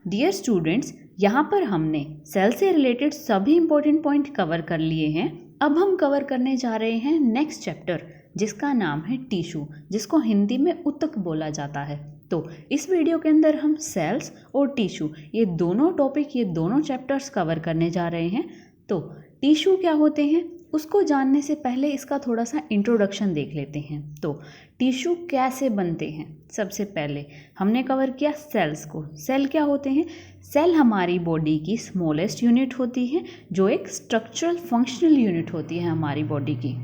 Dear students, यहाँ पर हमने सेल से रिलेटेड सभी इंपॉर्टेंट पॉइंट कवर कर लिए हैं। अब हम कवर करने जा रहे हैं नेक्स्ट चैप्टर, जिसका नाम है टिश्यू, जिसको हिंदी में ऊतक बोला जाता है। तो इस वीडियो के अंदर हम सेल्स और टिश्यू ये दोनों टॉपिक, ये दोनों चैप्टर्स कवर करने जा रहे हैं। तो टिश्यू क्या होते हैं उसको जानने से पहले इसका थोड़ा सा इंट्रोडक्शन देख लेते हैं। तो टिश्यू कैसे बनते हैं, सबसे पहले हमने कवर किया सेल्स को। सेल क्या होते हैं? सेल हमारी बॉडी की स्मॉलेस्ट यूनिट होती है, जो एक स्ट्रक्चरल फंक्शनल यूनिट होती है हमारी बॉडी की।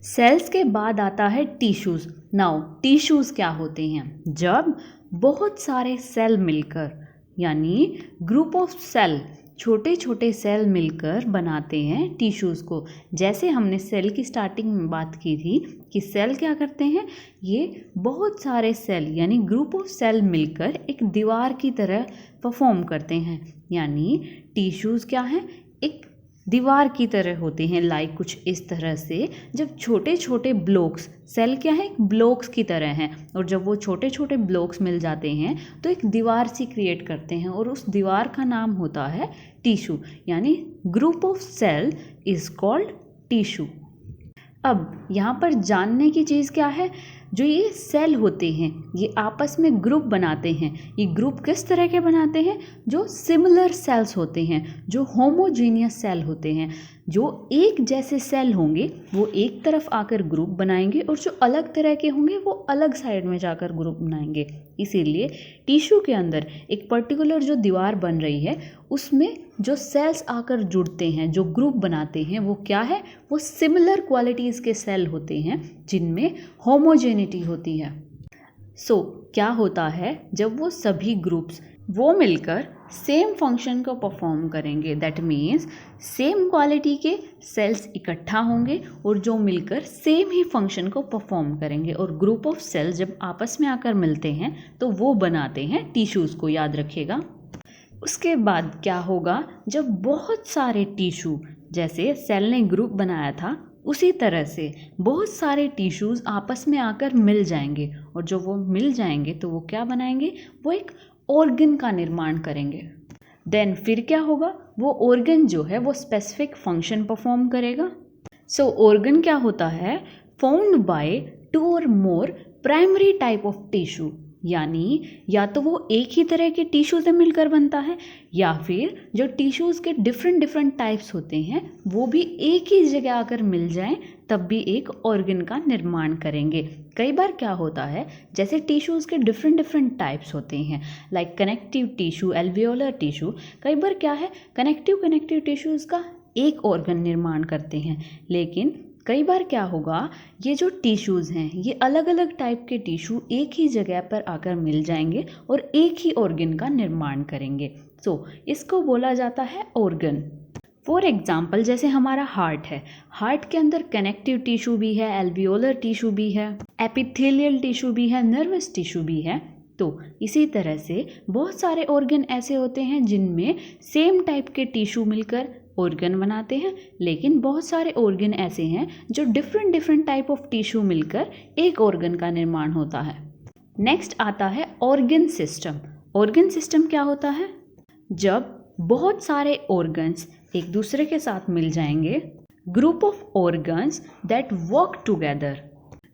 सेल्स के बाद आता है टिश्यूज़। नाउ टिश्यूज़ क्या होते हैं? जब बहुत सारे सेल मिलकर, यानी ग्रुप ऑफ सेल, छोटे छोटे सेल मिलकर बनाते हैं टिश्यूज़ को। जैसे हमने सेल की स्टार्टिंग में बात की थी कि सेल क्या करते हैं, ये बहुत सारे सेल यानी ग्रुप ऑफ सेल मिलकर एक दीवार की तरह परफॉर्म करते हैं। यानी टिश्यूज़ क्या हैं? एक दीवार की तरह होते हैं, लाइक कुछ इस तरह से। जब छोटे छोटे ब्लॉक्स, सेल क्या है? ब्लॉक्स की तरह हैं, और जब वो छोटे छोटे ब्लॉक्स मिल जाते हैं तो एक दीवार सी क्रिएट करते हैं, और उस दीवार का नाम होता है टिश्यू। यानी group of cell is called tissue. अब यहाँ पर जानने की चीज़ क्या है? जो ये सेल होते हैं ये आपस में ग्रुप बनाते हैं। ये ग्रुप किस तरह के बनाते हैं? जो सिमिलर सेल्स होते हैं, जो होमोजीनियस सेल होते हैं। जो एक जैसे सेल होंगे वो एक तरफ आकर ग्रुप बनाएंगे, और जो अलग तरह के होंगे वो अलग साइड में जाकर ग्रुप बनाएंगे। इसीलिए टिश्यू के अंदर एक पर्टिकुलर जो दीवार बन रही है उसमें जो सेल्स आकर जुड़ते हैं, जो ग्रुप बनाते हैं, वो क्या है? वो सिमिलर क्वालिटीज़ के सेल होते हैं जिनमें होमोजेनिटी होती है। क्या होता है जब वो सभी ग्रुप्स वो मिलकर सेम फंक्शन को परफॉर्म करेंगे, दैट मीन्स सेम क्वालिटी के सेल्स इकट्ठा होंगे और जो मिलकर सेम ही फंक्शन को परफॉर्म करेंगे। और ग्रुप ऑफ सेल्स जब आपस में आकर मिलते हैं तो वो बनाते हैं टिश्यूज़ को, याद रखिएगा। उसके बाद क्या होगा? जब बहुत सारे टिश्यू, जैसे सेल ने ग्रुप बनाया था उसी तरह से बहुत सारे टिश्यूज़ आपस में आकर मिल जाएंगे, और जो वो मिल जाएंगे तो वो क्या बनाएंगे? वो एक ऑर्गन का निर्माण करेंगे। देन फिर क्या होगा? वो ऑर्गन जो है वो स्पेसिफिक फंक्शन परफॉर्म करेगा। ऑर्गन क्या होता है? फाउंड बाय 2 और मोर प्राइमरी टाइप ऑफ टिश्यू। यानी या तो वो एक ही तरह के टिश्यू से मिलकर बनता है, या फिर जो टिश्यूज़ के डिफरेंट टाइप्स होते हैं वो भी एक ही जगह आकर मिल जाएं, तब भी एक ऑर्गन का निर्माण करेंगे। कई बार क्या होता है, जैसे टिश्यूज़ के डिफरेंट टाइप्स होते हैं, like connective tissue, alveolar tissue. कई बार क्या है, कनेक्टिव टिश्यूज़ का एक ऑर्गन निर्माण करते हैं। लेकिन कई बार क्या होगा, ये जो टिश्यूज़ हैं ये अलग अलग टाइप के टिश्यू एक ही जगह पर आकर मिल जाएंगे और एक ही ऑर्गन का निर्माण करेंगे। इसको बोला जाता है ऑर्गन। फॉर एग्जाम्पल, जैसे हमारा हार्ट है, हार्ट के अंदर कनेक्टिव टिश्यू भी है, एल्वियोलर टिश्यू भी है, एपिथेलियल टिश्यू भी है, नर्वस टिश्यू भी है। तो इसी तरह से बहुत सारे ऑर्गन ऐसे होते हैं जिनमें सेम टाइप के टिश्यू मिलकर ऑर्गन बनाते हैं, लेकिन बहुत सारे ऑर्गन ऐसे हैं जो डिफरेंट टाइप ऑफ टिश्यू मिलकर एक ऑर्गन का निर्माण होता है। नेक्स्ट आता है ऑर्गन सिस्टम। ऑर्गन सिस्टम क्या होता है? जब बहुत सारे ऑर्गन्स एक दूसरे के साथ मिल जाएंगे, group of organs that work together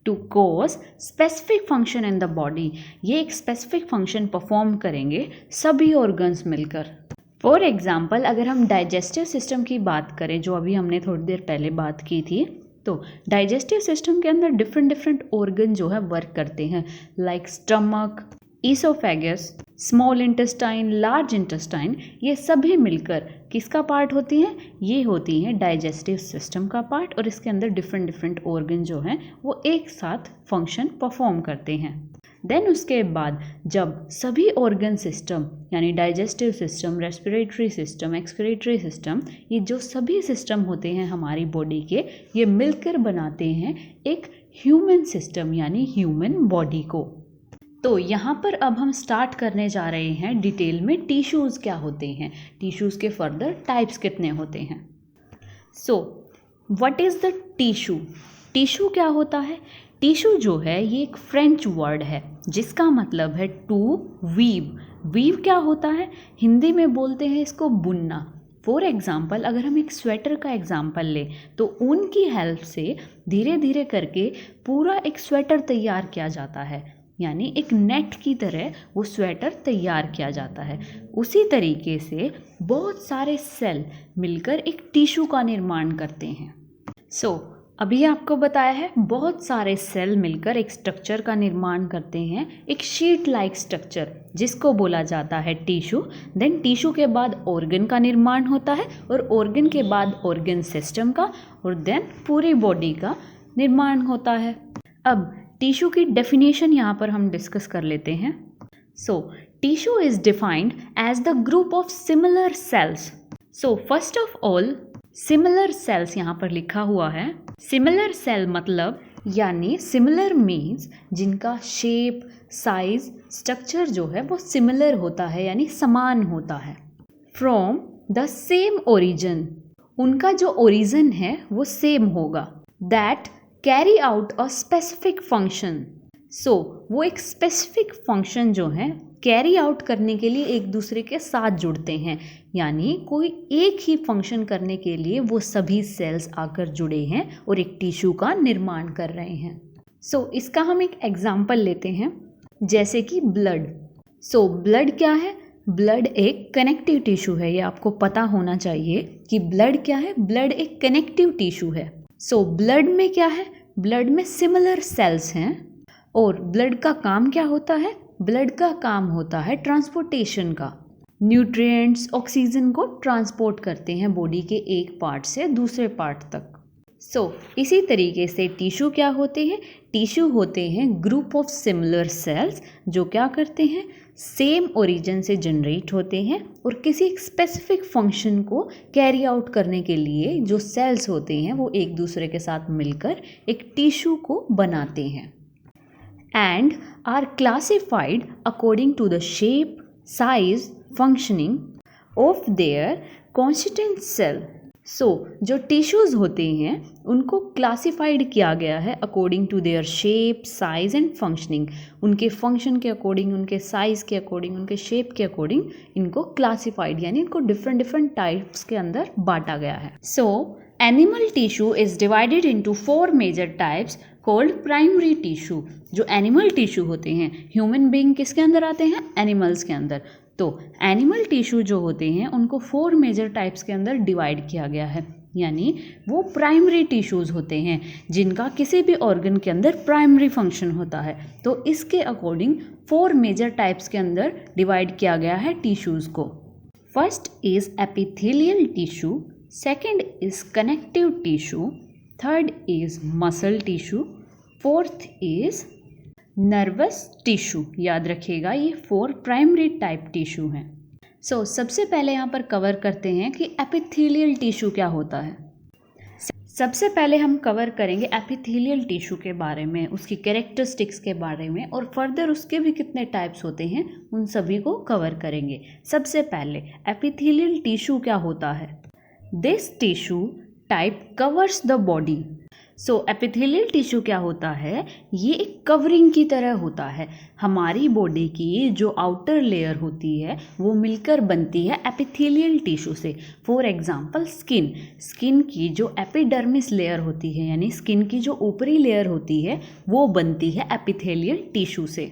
to cause specific function in the body. ये एक स्पेसिफिक फंक्शन परफॉर्म करेंगे सभी ऑर्गन्स मिलकर। फॉर एग्जाम्पल, अगर हम डाइजेस्टिव सिस्टम की बात करें, जो अभी हमने थोड़ी देर पहले बात की थी, तो डाइजेस्टिव सिस्टम के अंदर डिफरेंट ऑर्गन जो है वर्क करते हैं, like stomach, oesophagus, small intestine, large intestine. ये सभी मिलकर किसका पार्ट होती हैं? ये होती हैं डाइजेस्टिव सिस्टम का पार्ट, और इसके अंदर डिफरेंट ऑर्गन जो हैं वो एक साथ फंक्शन परफॉर्म करते हैं। देन उसके बाद जब सभी ऑर्गन सिस्टम यानी digestive system, respiratory system, excretory system, ये जो सभी सिस्टम होते हैं हमारी बॉडी के, ये मिलकर बनाते हैं एक ह्यूमन सिस्टम यानी ह्यूमन बॉडी को। तो यहाँ पर अब हम स्टार्ट करने जा रहे हैं डिटेल में टिश्यूज़ क्या होते हैं, टिश्यूज़ के फर्दर टाइप्स कितने होते हैं। What is the tissue? Tissue क्या होता है? टिश्यू जो है ये एक फ्रेंच वर्ड है जिसका मतलब है टू वीव, वीव क्या होता है? हिंदी में बोलते हैं इसको बुनना। फॉर एग्ज़ाम्पल अगर हम एक स्वेटर का एग्ज़ाम्पल लें तो ऊन की हेल्प से धीरे धीरे करके पूरा एक स्वेटर तैयार किया जाता है, यानी एक नेट की तरह वो स्वेटर तैयार किया जाता है। उसी तरीके से बहुत सारे सेल मिलकर एक टिश्यू का निर्माण करते हैं। अभी आपको बताया है बहुत सारे सेल मिलकर एक स्ट्रक्चर का निर्माण करते हैं, एक शीट लाइक स्ट्रक्चर जिसको बोला जाता है टिश्यू। देन टिश्यू के बाद ऑर्गन का निर्माण होता है और ऑर्गन के बाद ऑर्गन सिस्टम का और देन पूरी बॉडी का निर्माण होता है। अब टिश्यू की डेफिनेशन यहाँ पर हम डिस्कस कर लेते हैं। Tissue is defined as the group of similar cells. First of all similar cells यहाँ पर लिखा हुआ है। सिमिलर सेल मतलब यानी सिमिलर मीन्स जिनका शेप, साइज, स्ट्रक्चर जो है वो सिमिलर होता है यानी समान होता है। फ्रॉम द सेम ओरिजिन, उनका जो ओरिजिन है वो सेम होगा। That carry out a specific function. वो एक स्पेसिफिक फंक्शन जो है कैरी आउट करने के लिए एक दूसरे के साथ जुड़ते हैं, यानी कोई एक ही फंक्शन करने के लिए वो सभी सेल्स आकर जुड़े हैं और एक टिश्यू का निर्माण कर रहे हैं। इसका हम एक एग्जाम्पल लेते हैं, जैसे कि ब्लड। ब्लड क्या है? ब्लड एक कनेक्टिव टिश्यू है। ये आपको पता होना चाहिए कि ब्लड क्या है। ब्लड एक कनेक्टिव टिश्यू है। ब्लड में क्या है? ब्लड में सिमिलर सेल्स हैं और ब्लड का काम क्या होता है? ब्लड का काम होता है ट्रांसपोर्टेशन का। न्यूट्रिएंट्स, ऑक्सीजन को ट्रांसपोर्ट करते हैं बॉडी के एक पार्ट से दूसरे पार्ट तक। इसी तरीके से टिश्यू क्या होते हैं? टिश्यू होते हैं ग्रुप ऑफ सिमिलर सेल्स जो क्या करते हैं? सेम ओरिजिन से जनरेट होते हैं और किसी स्पेसिफिक फंक्शन को कैरी आउट करने के लिए जो सेल्स होते हैं वो एक दूसरे के साथ मिलकर एक टिश्यू को बनाते हैं। And are classified according to the shape, size, functioning of their constituent cell. जो टिश्यूज़ होते हैं उनको क्लासिफाइड किया गया है according to their shape, size and functioning. उनके फंक्शन के अकॉर्डिंग, उनके साइज़ के अकॉर्डिंग, उनके शेप के अकॉर्डिंग इनको क्लासिफाइड यानी इनको डिफरेंट डिफरेंट टाइप्स के अंदर बांटा गया है। Animal tissue is divided into 4 major types called primary tissue. जो एनिमल टिश्यू होते हैं, ह्यूमन बीइंग किसके अंदर आते हैं? एनिमल्स के अंदर। तो एनिमल टिश्यू जो होते हैं उनको 4 मेजर टाइप्स के अंदर डिवाइड किया गया है, यानी वो प्राइमरी टिश्यूज़ होते हैं जिनका किसी भी ऑर्गन के अंदर प्राइमरी फंक्शन होता है। तो इसके अकॉर्डिंग 4 मेजर टाइप्स के अंदर डिवाइड किया गया है टिश्यूज़ को। First is epithelial tissue, second is connective tissue, third is muscle tissue, fourth is nervous tissue. याद रखिएगा ये 4 प्राइमरी टाइप टिश्यू हैं। सबसे पहले यहाँ पर कवर करते हैं कि एपिथेलियल टिश्यू क्या होता है। सबसे पहले हम कवर करेंगे एपिथेलियल टिश्यू के बारे में, उसकी कैरेक्टरिस्टिक्स के बारे में और फर्दर उसके भी कितने टाइप्स होते हैं उन सभी को कवर करेंगे। सबसे पहले एपिथेलियल टिश्यू क्या होता है? This tissue type covers the body. Epithelial tissue क्या होता है? ये एक कवरिंग की तरह होता है। हमारी बॉडी की जो आउटर लेयर होती है वो मिलकर बनती है एपिथेलियल टिश्यू से। फॉर एग्जांपल स्किन की जो एपिडर्मिस लेयर होती है यानी स्किन की जो ऊपरी लेयर होती है वो बनती है एपिथेलियल टिश्यू से।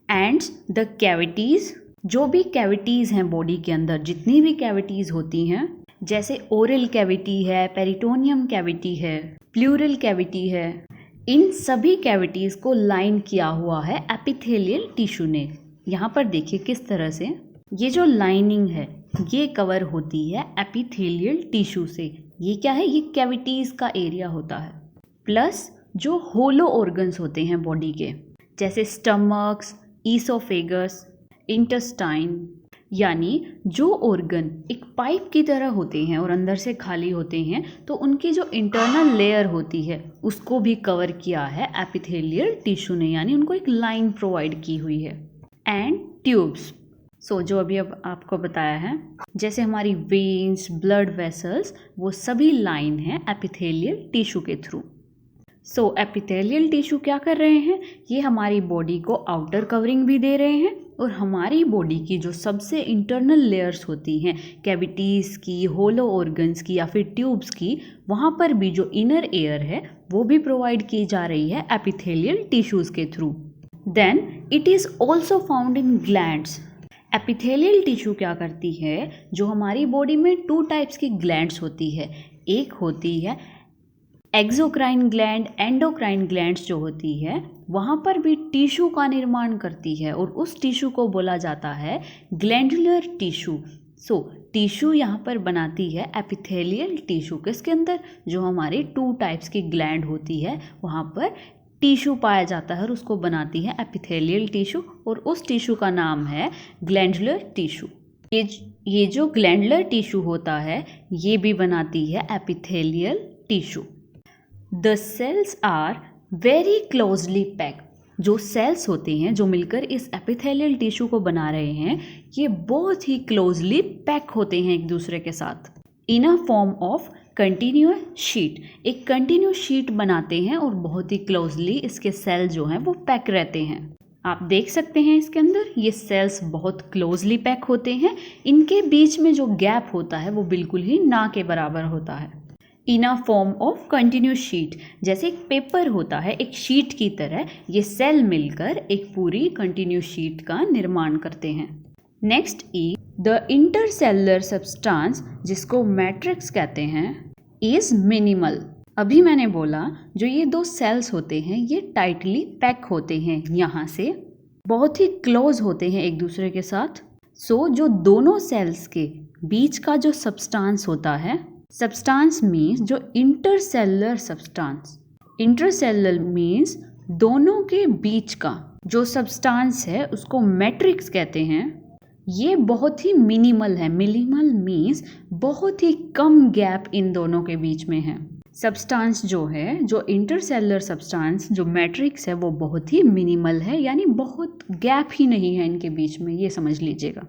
एंड द कैविटीज़, जो भी कैविटीज़ हैं बॉडी के अंदर, जितनी भी कैविटीज़ होती हैं, जैसे ओरल कैविटी है, पेरिटोनियम कैविटी है, प्लूरल कैविटी है, इन सभी कैविटीज़ को लाइन किया हुआ है एपिथेलियल टिश्यू ने। यहाँ पर देखिए किस तरह से ये जो लाइनिंग है ये कवर होती है एपिथेलियल टिश्यू से। ये क्या है? ये कैविटीज़ का एरिया होता है। प्लस जो होलो ऑर्गन्स होते हैं बॉडी के, जैसे स्टमक्स, ईसोफेगस, इंटेस्टाइन, यानी जो ऑर्गन एक पाइप की तरह होते हैं और अंदर से खाली होते हैं, तो उनकी जो इंटरनल लेयर होती है उसको भी कवर किया है एपिथेलियल टिश्यू ने, यानी उनको एक लाइन प्रोवाइड की हुई है। एंड ट्यूब्स, जो अभी अब आपको बताया है, जैसे हमारी वेन्स, ब्लड वेसल्स, वो सभी लाइन है एपिथेलियल टिश्यू के थ्रू। एपिथेलियल टिश्यू क्या कर रहे हैं? ये हमारी बॉडी को आउटर कवरिंग भी दे रहे हैं और हमारी बॉडी की जो सबसे इंटरनल लेयर्स होती हैं, कैविटीज़ की, होलो ऑर्गन्स की या फिर ट्यूब्स की, वहाँ पर भी जो इनर एयर है वो भी प्रोवाइड की जा रही है एपिथेलियल टिश्यूज़ के थ्रू। Then it is also found in glands. Epithelial tissue क्या करती है, जो हमारी बॉडी में 2 टाइप्स की ग्लैंड्स होती है। एक होती है एक्सोक्राइन ग्लैंड, एंडोक्राइन ग्लैंड्स जो होती है वहाँ पर भी टिश्यू का निर्माण करती है और उस टिश्यू को बोला जाता है ग्लैंडुलर टिश्यू। सो टिश्यू यहाँ पर बनाती है एपिथेलियल टिश्यू। किसके अंदर? जो हमारी 2 टाइप्स की ग्लैंड होती है वहाँ पर टिश्यू पाया जाता है और उसको बनाती है एपिथेलियल टिश्यू, और उस टिश्यू का नाम है ग्लैंडुलर टिश्यू। ये जो ग्लैंडुलर टिश्यू होता है ये भी बनाती है epithelial tissue. The cells are very closely packed. जो सेल्स होते हैं जो मिलकर इस एपिथेलियल टिश्यू को बना रहे हैं, ये बहुत ही क्लोजली पैक होते हैं एक दूसरे के साथ in a form of continuous sheet. एक कंटिन्यूअस शीट बनाते हैं और बहुत ही क्लोजली इसके सेल जो हैं वो पैक रहते हैं। आप देख सकते हैं इसके अंदर ये सेल्स बहुत क्लोजली पैक होते हैं। इनके बीच में जो गैप होता है वो बिल्कुल ही ना के बराबर होता है। In a form of continuous sheet, जैसे एक पेपर होता है एक शीट की तरह ये सेल मिलकर एक पूरी कंटिन्यूअस शीट का निर्माण करते हैं। Next is the intercellular substance, जिसको मैट्रिक्स कहते हैं, इज मिनिमल। अभी मैंने बोला जो ये 2 सेल्स होते हैं ये टाइटली पैक होते हैं, यहाँ से बहुत ही क्लोज होते हैं एक दूसरे के साथ। सो जो दोनों सेल्स के बीच का जो सब्सटेंस होता है, सब्सटेंस मीन्स जो इंटरसेलुलर सब्सटेंस, इंटरसेलुलर मीन्स दोनों के बीच का जो सब्सटेंस है उसको मैट्रिक्स कहते हैं। ये बहुत ही मिनिमल है। मिनिमल मीन्स बहुत ही कम गैप इन दोनों के बीच में है। सब्सटेंस जो है, जो इंटरसेलुलर सब्सटेंस जो मैट्रिक्स है वो बहुत ही मिनिमल है, यानी बहुत गैप ही नहीं है इनके बीच में, ये समझ लीजिएगा।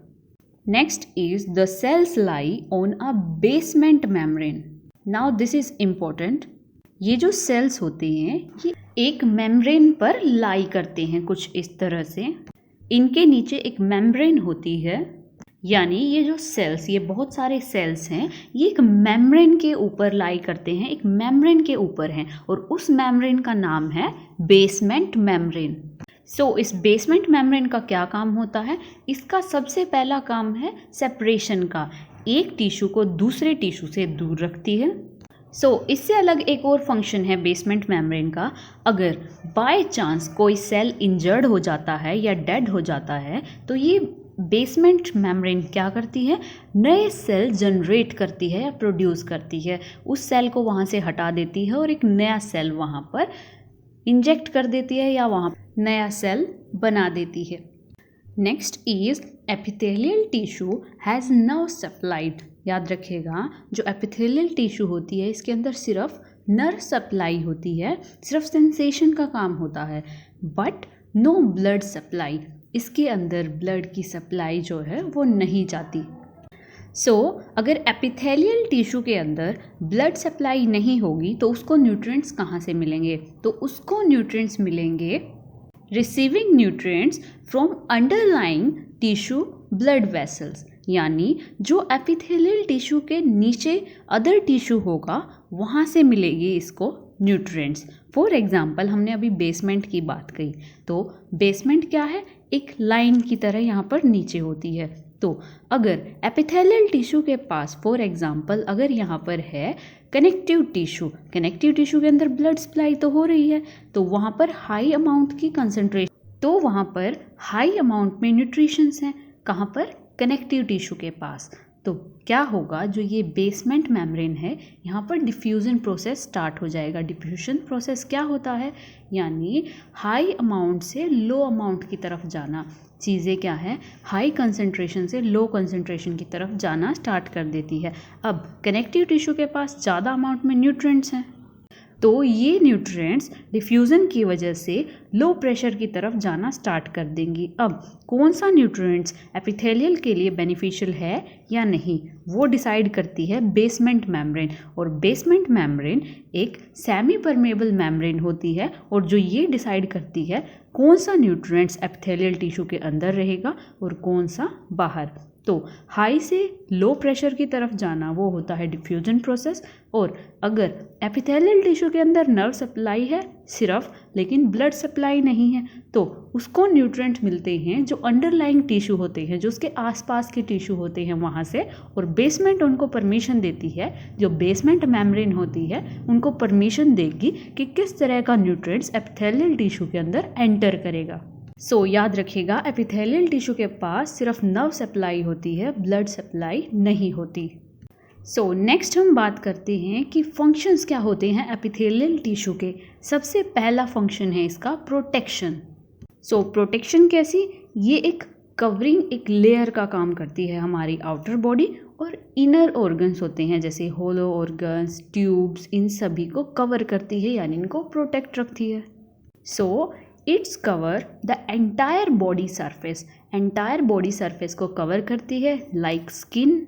Next is the cells lie on a basement membrane. Now this is important. ये जो सेल्स होते हैं ये एक मेम्ब्रेन पर लाई करते हैं कुछ इस तरह से। इनके नीचे एक मेम्ब्रेन होती है, यानी ये जो सेल्स, ये बहुत सारे सेल्स हैं, ये एक मेम्ब्रेन के ऊपर लाई करते हैं, एक मेम्ब्रेन के ऊपर हैं, और उस मेम्ब्रेन का नाम है बेसमेंट मेम्ब्रेन। सो इस बेसमेंट मेम्ब्रेन का क्या काम होता है? इसका सबसे पहला काम है सेपरेशन का। एक टिश्यू को दूसरे टिश्यू से दूर रखती है। इससे अलग एक और फंक्शन है बेसमेंट मेम्ब्रेन का। अगर बाय चांस कोई सेल इंजर्ड हो जाता है या डेड हो जाता है तो ये बेसमेंट मेम्ब्रेन क्या करती है? नए सेल जनरेट करती है या प्रोड्यूस करती है। उस सेल को वहाँ से हटा देती है और एक नया सेल वहाँ पर इंजेक्ट कर देती है या वहाँ नया सेल बना देती है। Next is epithelial tissue has nerve supplied. याद रखिएगा जो एपिथेलियल टिश्यू होती है इसके अंदर सिर्फ नर्व सप्लाई होती है, सिर्फ सेंसेशन का काम होता है, बट नो ब्लड सप्लाई। इसके अंदर ब्लड की सप्लाई जो है वो नहीं जाती। अगर एपिथेलियल टिश्यू के अंदर ब्लड सप्लाई नहीं होगी तो उसको न्यूट्रिएंट्स कहाँ से मिलेंगे? तो उसको न्यूट्रिएंट्स मिलेंगे receiving nutrients from underlying tissue blood vessels, यानी जो एपिथेलियल टिश्यू के नीचे अदर टिश्यू होगा वहाँ से मिलेगी इसको न्यूट्रिएंट्स। फॉर एग्जांपल हमने अभी बेसमेंट की बात कही, तो बेसमेंट क्या है? एक लाइन की तरह यहाँ पर नीचे होती है। तो अगर एपिथेलियल टिश्यू के पास फॉर एग्जांपल अगर यहाँ पर है कनेक्टिव टिश्यू, कनेक्टिव टिश्यू के अंदर ब्लड सप्लाई तो हो रही है, तो वहाँ पर हाई अमाउंट की कंसंट्रेशन, तो वहाँ पर हाई अमाउंट में न्यूट्रिशंस हैं। कहाँ पर? कनेक्टिव टिश्यू के पास। तो क्या होगा, जो ये बेसमेंट मेम्ब्रेन है यहाँ पर डिफ्यूजन प्रोसेस स्टार्ट हो जाएगा। डिफ्यूजन प्रोसेस क्या होता है? यानी हाई अमाउंट से लो अमाउंट की तरफ जाना। चीज़ें क्या है? हाई कंसंट्रेशन से लो कंसंट्रेशन की तरफ जाना स्टार्ट कर देती है। अब कनेक्टिव टिश्यू के पास ज़्यादा अमाउंट में न्यूट्रिएंट्स हैं, तो ये न्यूट्रिएंट्स डिफ्यूज़न की वजह से लो प्रेशर की तरफ जाना स्टार्ट कर देंगी। अब कौन सा न्यूट्रिएंट्स एपिथेलियल के लिए बेनिफिशियल है या नहीं, वो डिसाइड करती है बेसमेंट मेम्ब्रेन। और बेसमेंट मेम्ब्रेन एक सेमी परमेबल मेम्ब्रेन होती है और जो ये डिसाइड करती है कौन सा न्यूट्रिएंट्स एपिथेलियल टिश्यू के अंदर रहेगा और कौन सा बाहर। तो हाई से लो प्रेशर की तरफ जाना वो होता है डिफ्यूजन प्रोसेस। और अगर एपिथेलियल टिश्यू के अंदर नर्व सप्लाई है सिर्फ, लेकिन ब्लड सप्लाई नहीं है, तो उसको न्यूट्रिएंट मिलते हैं जो अंडरलाइंग टिश्यू होते हैं, जो उसके आसपास के टिश्यू होते हैं वहाँ से। और बेसमेंट उनको परमिशन देती है, जो बेसमेंट मेम्ब्रेन होती है उनको परमिशन देगी कि किस तरह का न्यूट्रिएंट्स एपिथेलियल टिश्यू के अंदर एंटर करेगा। सो याद रखिएगा, एपिथेलियल टिश्यू के पास सिर्फ नर्व सप्लाई होती है, ब्लड सप्लाई नहीं होती। सो नेक्स्ट हम बात करते हैं कि फंक्शंस क्या होते हैं एपिथेलियल टिश्यू के। सबसे पहला फंक्शन है इसका प्रोटेक्शन। सो प्रोटेक्शन कैसी, ये एक कवरिंग, एक लेयर का काम करती है हमारी आउटर बॉडी। और इनर ऑर्गन्स होते हैं जैसे होलो ऑर्गन्स, ट्यूब्स, इन सभी को कवर करती है, यानी इनको प्रोटेक्ट रखती है। So it's cover the entire body surface, entire body surface को कवर करती है like skin.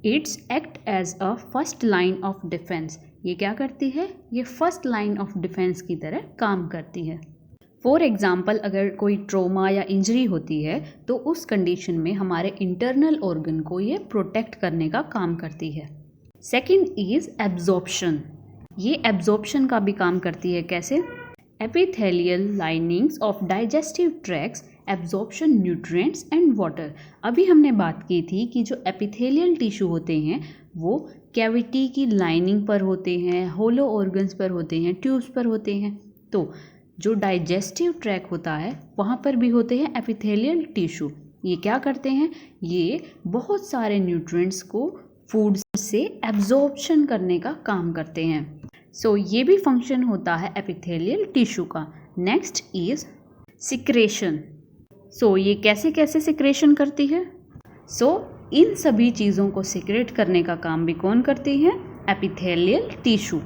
It's act as a first line of defence, ये क्या करती है, ये फर्स्ट लाइन ऑफ डिफेंस की तरह काम करती है। फॉर एग्जाम्पल, अगर कोई ट्रोमा या इंजरी होती है तो उस कंडीशन में हमारे इंटरनल ऑर्गन को ये प्रोटेक्ट करने का काम करती है। सेकेंड इज एब्जॉर्प्शन, ये एब्जॉर्प्शन का भी काम करती है। कैसे, epithelial linings of digestive tracts absorption nutrients and water. अभी हमने बात की थी कि जो एपिथेलियल टिश्यू होते हैं वो कैविटी की लाइनिंग पर होते हैं, होलो ऑर्गन्स पर होते हैं, ट्यूब्स पर होते हैं। तो जो डाइजेस्टिव ट्रैक होता है वहाँ पर भी होते हैं एपिथेलियल टिश्यू। ये क्या करते हैं, ये बहुत सारे न्यूट्रिएंट्स को फूड से एब्जॉर्प्शन करने का काम करते हैं। सो ये भी फंक्शन होता है एपिथेलियल टिश्यू का। Next is secretion. सो ये कैसे कैसे सिक्रेशन करती है, इन सभी चीज़ों को सिक्रेट करने का काम भी कौन करती है, एपिथेलियल टिश्यू।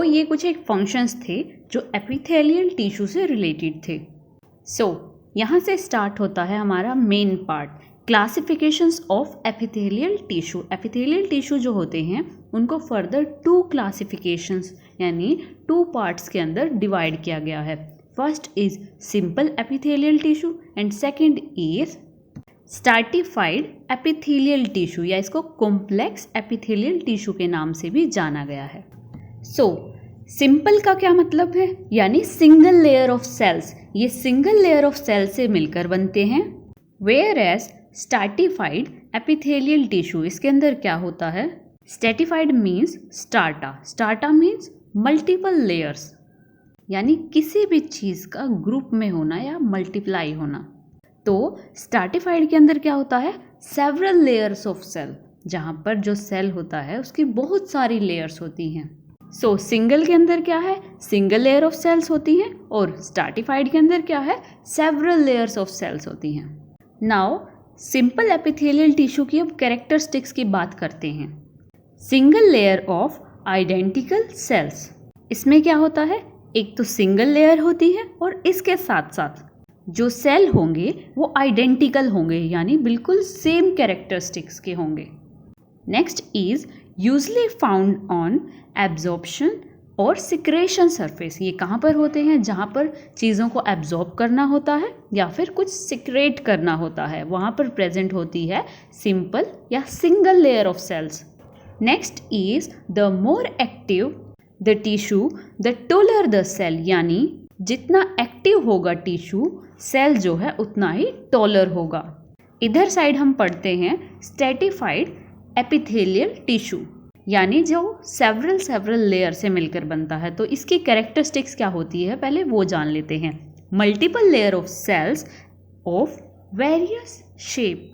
ये कुछ एक फंक्शंस थे जो एपिथेलियल टिश्यू से रिलेटेड थे। यहाँ से स्टार्ट होता है हमारा main part, classifications of epithelial tissue. Epithelial tissue जो होते हैं उनको फर्दर 2 क्लासिफिकेशंस यानी 2 पार्ट्स के अंदर डिवाइड किया गया है। First is simple epithelial tissue and second is stratified epithelial tissue, या इसको कॉम्प्लेक्स एपिथेलियल टिश्यू के नाम से भी जाना गया है। सिंपल का क्या मतलब है, यानी सिंगल लेयर ऑफ सेल्स, ये सिंगल लेयर ऑफ सेल से मिलकर बनते हैं। Whereas stratified epithelial tissue, इसके अंदर क्या होता है, stratified means strata, strata means multiple layers, यानी किसी भी चीज़ का ग्रुप में होना या मल्टीप्लाई होना। तो स्ट्रैटिफाइड के अंदर क्या होता है, सेवरल लेयर्स ऑफ सेल, जहाँ पर जो सेल होता है उसकी बहुत सारी लेयर्स होती हैं। सिंगल के अंदर क्या है, सिंगल लेयर ऑफ सेल्स होती हैं, और स्ट्रैटिफाइड के अंदर क्या है, सेवरल लेयर्स ऑफ सेल्स होती हैं। नाउ सिंपल एपिथेलियल टिश्यू की अब कैरेक्टरिस्टिक्स की बात करते हैं। Single layer of identical sales, इसमें क्या होता है, एक तो सिंगल लेयर होती है और इसके साथ साथ जो सेल होंगे वो आइडेंटिकल होंगे, यानी बिल्कुल सेम कैरेक्टरिस्टिक्स के होंगे। Next is usually found on absorption और सिक्रेशन सरफेस, ये कहाँ पर होते हैं, जहाँ पर चीज़ों को एब्जॉर्ब करना होता है या फिर कुछ सिक्रेट करना होता है, वहाँ पर प्रेजेंट होती है सिंपल या single layer of cells. Next is the more active the tissue the taller the cell, यानी जितना एक्टिव होगा टिश्यू, सेल जो है उतना ही टॉलर होगा। इधर साइड हम पढ़ते हैं स्ट्रैटिफाइड एपिथेलियल टिश्यू, यानी जो सेवरल लेयर से मिलकर बनता है। तो इसकी कैरेक्टरिस्टिक्स क्या होती है, पहले वो जान लेते हैं। Multiple layer of cells of various shape,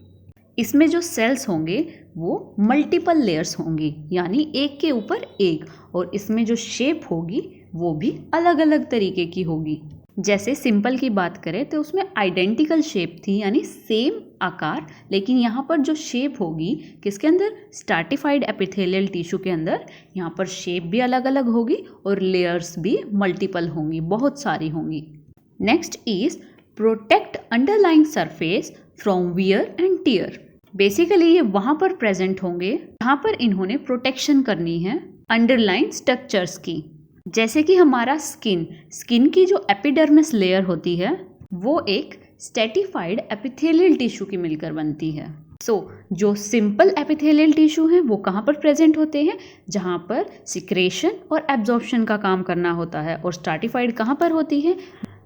इसमें जो सेल्स होंगे वो मल्टीपल लेयर्स होंगी, यानी एक के ऊपर एक, और इसमें जो शेप होगी वो भी अलग अलग तरीके की होगी। जैसे सिंपल की बात करें तो उसमें आइडेंटिकल शेप थी यानी सेम आकार, लेकिन यहाँ पर जो शेप होगी किसके अंदर, स्ट्रैटिफाइड एपिथेलियल टिश्यू के अंदर, यहाँ पर शेप भी अलग अलग होगी और लेयर्स भी मल्टीपल होंगी, बहुत सारी होंगी। Next is protect underlying surface from wear and tier. Basically ये वहाँ पर प्रेजेंट होंगे जहाँ पर इन्होंने प्रोटेक्शन करनी है अंडरलाइन स्ट्रक्चर्स की। जैसे कि हमारा स्किन की जो एपिडर्मिस लेयर होती है वो एक स्ट्रैटिफाइड एपिथेलियल टिश्यू की मिलकर बनती है। जो सिंपल एपिथेलियल टिश्यू हैं वो कहाँ पर प्रेजेंट होते हैं, जहाँ पर सिक्रेशन और एब्जॉर्प्शन का काम करना होता है, और स्ट्रैटिफाइड कहाँ पर होती है,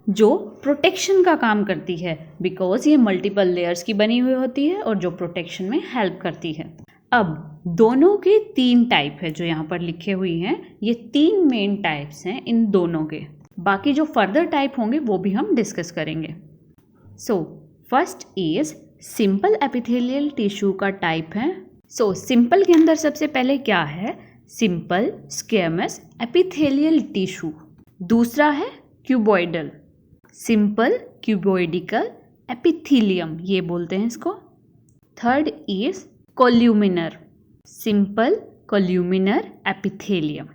जो प्रोटेक्शन का काम करती है, बिकॉज ये मल्टीपल लेयर्स की बनी हुई होती है और जो प्रोटेक्शन में हेल्प करती है। अब दोनों के 3 टाइप है जो यहाँ पर लिखे हुई हैं, ये 3 मेन टाइप्स हैं इन दोनों के। बाकी जो फर्दर टाइप होंगे वो भी हम डिस्कस करेंगे। First is simple epithelial tissue का टाइप है। सिंपल के अंदर सबसे पहले क्या है, सिंपल स्क्वेमस एपिथेलियल टिश्यू। दूसरा है क्यूबॉइडल, सिंपल क्यूबॉइडिकल एपिथेलियम ये बोलते हैं इसको। Third is columnar, simple columnar epithelium.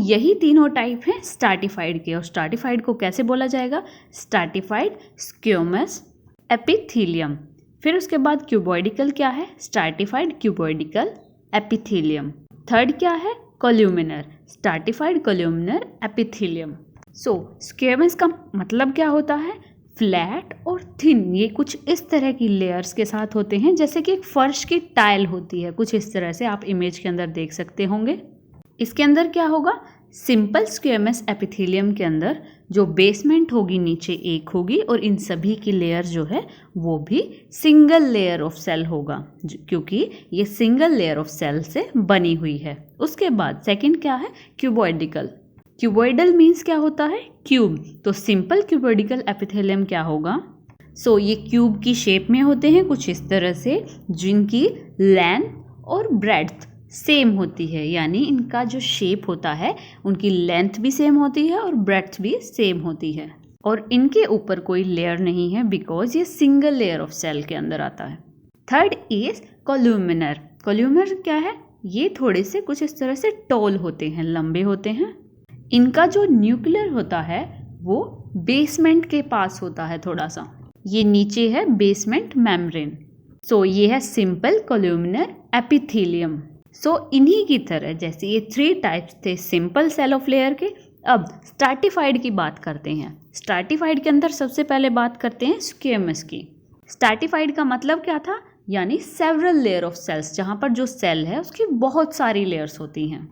यही तीनों टाइप हैं स्ट्रैटिफाइड के, और स्ट्रैटिफाइड को कैसे बोला जाएगा, स्ट्रैटिफाइड स्क्वेमस एपिथेलियम। फिर उसके बाद क्यूबॉइडिकल क्या है, स्ट्रैटिफाइड क्यूबॉइडिकल एपिथेलियम। थर्ड क्या है, कोल्यूमिनर, स्ट्रैटिफाइड कोल्यूमिनर एपिथेलियम। स्क्वेमस का मतलब क्या होता है, फ्लैट और थिन, ये कुछ इस तरह की लेयर्स के साथ होते हैं जैसे कि एक फर्श की टाइल होती है, कुछ इस तरह से आप इमेज के अंदर देख सकते होंगे। इसके अंदर क्या होगा, सिंपल स्क्वेमस एपिथेलियम के अंदर जो बेसमेंट होगी नीचे एक होगी, और इन सभी की लेयर जो है वो भी सिंगल लेयर ऑफ सेल होगा, क्योंकि ये सिंगल लेयर ऑफ सेल से बनी हुई है। उसके बाद सेकंड क्या है, क्यूबॉइडिकल। क्यूबॉइडल मीन्स क्या होता है, क्यूब। तो सिंपल क्यूबॉइडिकल एपिथेलियम क्या होगा, ये क्यूब की शेप में होते हैं कुछ इस तरह से, जिनकी लेंथ और ब्रेड्थ सेम होती है, यानी इनका जो शेप होता है उनकी लेंथ भी सेम होती है और ब्रेड्थ भी सेम होती है, और इनके ऊपर कोई लेयर नहीं है बिकॉज ये सिंगल लेयर ऑफ सेल के अंदर आता है। Third is कोल्यूमिनर। कोल्यूमिनर क्या है, ये थोड़े से कुछ इस तरह से टॉल होते हैं, लंबे होते हैं। इनका जो न्यूक्लियर होता है वो बेसमेंट के पास होता है थोड़ा सा, ये नीचे है बेसमेंट मेम्ब्रेन। ये है सिंपल कोल्यूमिनर एपिथेलियम। इन्हीं की तरह जैसे ये 3 टाइप्स थे सिंपल सेल ऑफ लेयर के, अब स्ट्रैटिफाइड की बात करते हैं। स्ट्रैटिफाइड के अंदर सबसे पहले बात करते हैं स्क्वेमस की। स्ट्रैटिफाइड का मतलब क्या था, यानी सेवरल लेयर ऑफ सेल्स, जहाँ पर जो सेल है उसकी बहुत सारी लेयर्स होती हैं।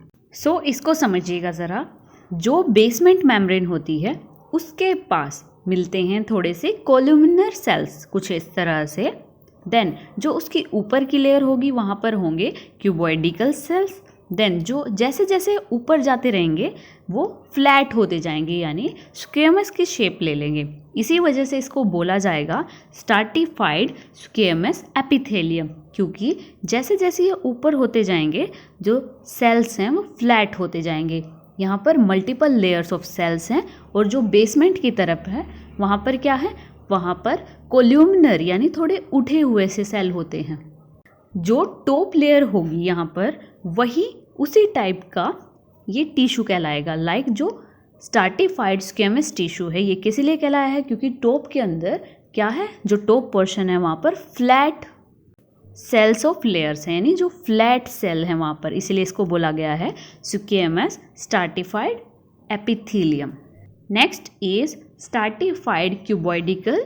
इसको समझिएगा ज़रा, जो बेसमेंट मेम्ब्रेन होती है उसके पास मिलते हैं थोड़े से कोल्यूमिनर सेल्स कुछ इस तरह से। देन जो उसकी ऊपर की लेयर होगी वहाँ पर होंगे क्यूबॉइडिकल सेल्स। देन जो जैसे जैसे ऊपर जाते रहेंगे वो फ्लैट होते जाएंगे, यानी स्क्वेमस की शेप ले लेंगे। इसी वजह से इसको बोला जाएगा स्ट्रैटिफाइड स्क्वेमस एपिथेलियम, क्योंकि जैसे जैसे ये ऊपर होते जाएंगे जो सेल्स हैं वो फ्लैट होते जाएंगे। यहाँ पर मल्टीपल लेयर्स ऑफ सेल्स हैं, और जो बेसमेंट की तरफ है वहाँ पर क्या है, वहाँ पर कोल्यूमिनर यानी थोड़े उठे हुए से सेल होते हैं। जो टॉप लेयर होगी यहाँ पर वही उसी टाइप का ये टिश्यू कहलाएगा। लाइक जो स्ट्रैटिफाइड स्क्वेमस टिश्यू है ये किस लिए कहलाया है, क्योंकि टॉप के अंदर क्या है, जो टॉप पोर्शन है वहाँ पर फ्लैट सेल्स ऑफ लेयर्स हैं, यानी जो फ्लैट सेल हैं वहाँ पर, इसलिए इसको बोला गया है squamous stratified epithelium. Next is stratified cuboidal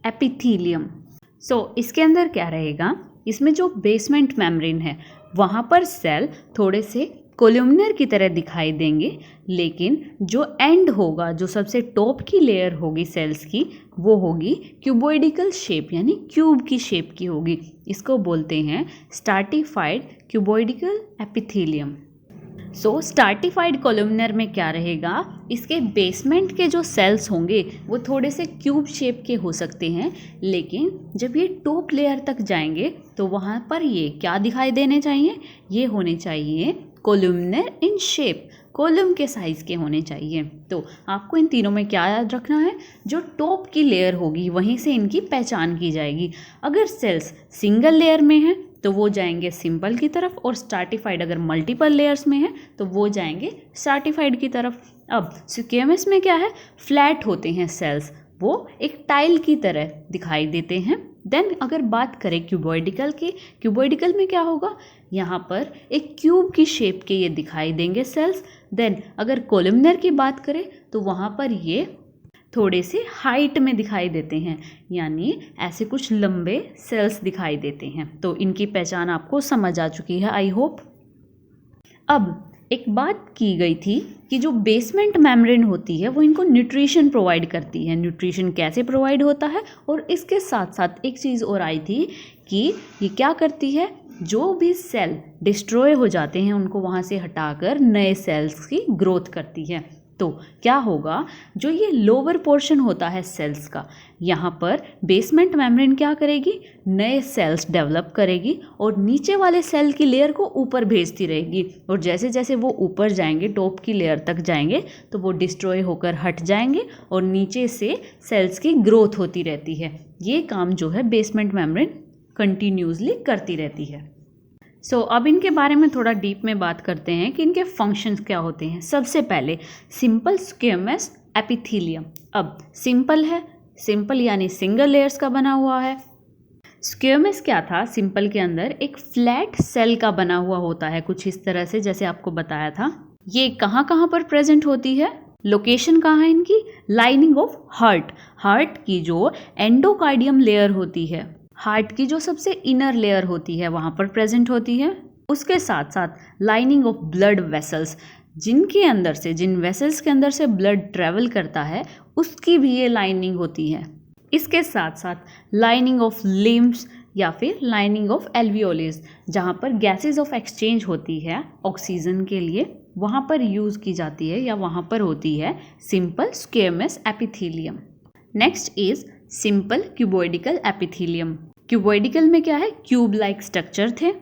epithelium. इसके अंदर क्या रहेगा, इसमें जो बेसमेंट मेम्ब्रेन है वहाँ पर सेल थोड़े से कोल्यूमिनर की तरह दिखाई देंगे, लेकिन जो एंड होगा, जो सबसे टॉप की लेयर होगी सेल्स की, वो होगी क्यूबॉइडिकल शेप, यानी क्यूब की शेप की होगी। इसको बोलते हैं स्ट्रैटिफाइड क्यूबॉइडिकल एपिथेलियम। स्ट्रैटिफाइड कोल्यूमिनर में क्या रहेगा, इसके बेसमेंट के जो सेल्स होंगे वो थोड़े से क्यूब शेप के हो सकते हैं, लेकिन जब ये टॉप लेयर तक जाएंगे तो वहाँ पर ये क्या दिखाई देने चाहिए, ये होने चाहिए कोलुमनर इन शेप, कॉलम के साइज के होने चाहिए। तो आपको इन तीनों में क्या याद रखना है, जो टॉप की लेयर होगी वहीं से इनकी पहचान की जाएगी। अगर सेल्स सिंगल लेयर में हैं तो वो जाएंगे सिंपल की तरफ, और स्ट्रैटिफाइड अगर मल्टीपल लेयर्स में है तो वो जाएंगे स्ट्रैटिफाइड की तरफ। अब स्क्वेमस में क्या है, फ्लैट होते हैं सेल्स, वो एक टाइल की तरह दिखाई देते हैं। देन अगर बात करें क्यूबॉइडिकल की, क्यूबॉइडिकल में क्या होगा, यहाँ पर एक क्यूब की शेप के ये दिखाई देंगे सेल्स। देन अगर कोलुमनर की बात करें तो वहाँ पर ये थोड़े से हाइट में दिखाई देते हैं, यानी ऐसे कुछ लंबे सेल्स दिखाई देते हैं। तो इनकी पहचान आपको समझ आ चुकी है, आई होप। अब एक बात की गई थी कि जो बेसमेंट मेम्ब्रेन होती है वो इनको न्यूट्रिशन प्रोवाइड करती है। न्यूट्रिशन कैसे प्रोवाइड होता है, और इसके साथ साथ एक चीज़ और आई थी कि ये क्या करती है, जो भी सेल डिस्ट्रॉय हो जाते हैं उनको वहाँ से हटाकर नए सेल्स की ग्रोथ करती है। तो क्या होगा, जो ये लोअर पोर्शन होता है सेल्स का, यहाँ पर बेसमेंट मेम्ब्रेन क्या करेगी, नए सेल्स डेवलप करेगी और नीचे वाले सेल की लेयर को ऊपर भेजती रहेगी। और जैसे जैसे वो ऊपर जाएंगे, टॉप की लेयर तक जाएंगे, तो वो डिस्ट्रॉय होकर हट जाएंगे और नीचे से सेल्स की ग्रोथ होती रहती है। ये काम जो है बेसमेंट मेम्ब्रेन कंटिन्यूसली करती रहती है। अब इनके बारे में थोड़ा डीप में बात करते हैं कि इनके फंक्शंस क्या होते हैं। सबसे पहले सिंपल स्क्वेमस एपिथेलियम। अब सिंपल है, सिंपल यानी सिंगल लेयर्स का बना हुआ है। स्क्वेमस क्या था, सिंपल के अंदर एक फ्लैट सेल का बना हुआ होता है, कुछ इस तरह से जैसे आपको बताया था। ये कहाँ कहाँ पर प्रेजेंट होती है, लोकेशन कहाँ है इनकी, लाइनिंग ऑफ हार्ट, हार्ट की जो एंडोकार्डियम लेयर होती है, हार्ट की जो सबसे इनर लेयर होती है वहाँ पर प्रेजेंट होती है। उसके साथ साथ लाइनिंग ऑफ ब्लड वेसल्स, जिनके अंदर से, जिन वेसल्स के अंदर से ब्लड ट्रेवल करता है उसकी भी ये लाइनिंग होती है। इसके साथ साथ लाइनिंग ऑफ लिम्स या फिर लाइनिंग ऑफ एल्वियोलिस, जहाँ पर गैसेस ऑफ एक्सचेंज होती है ऑक्सीजन के लिए, वहाँ पर यूज़ की जाती है या वहाँ पर होती है simple squamous epithelium. Next is simple cuboidal epithelium. Cuboidal में क्या है, क्यूब लाइक स्ट्रक्चर थे।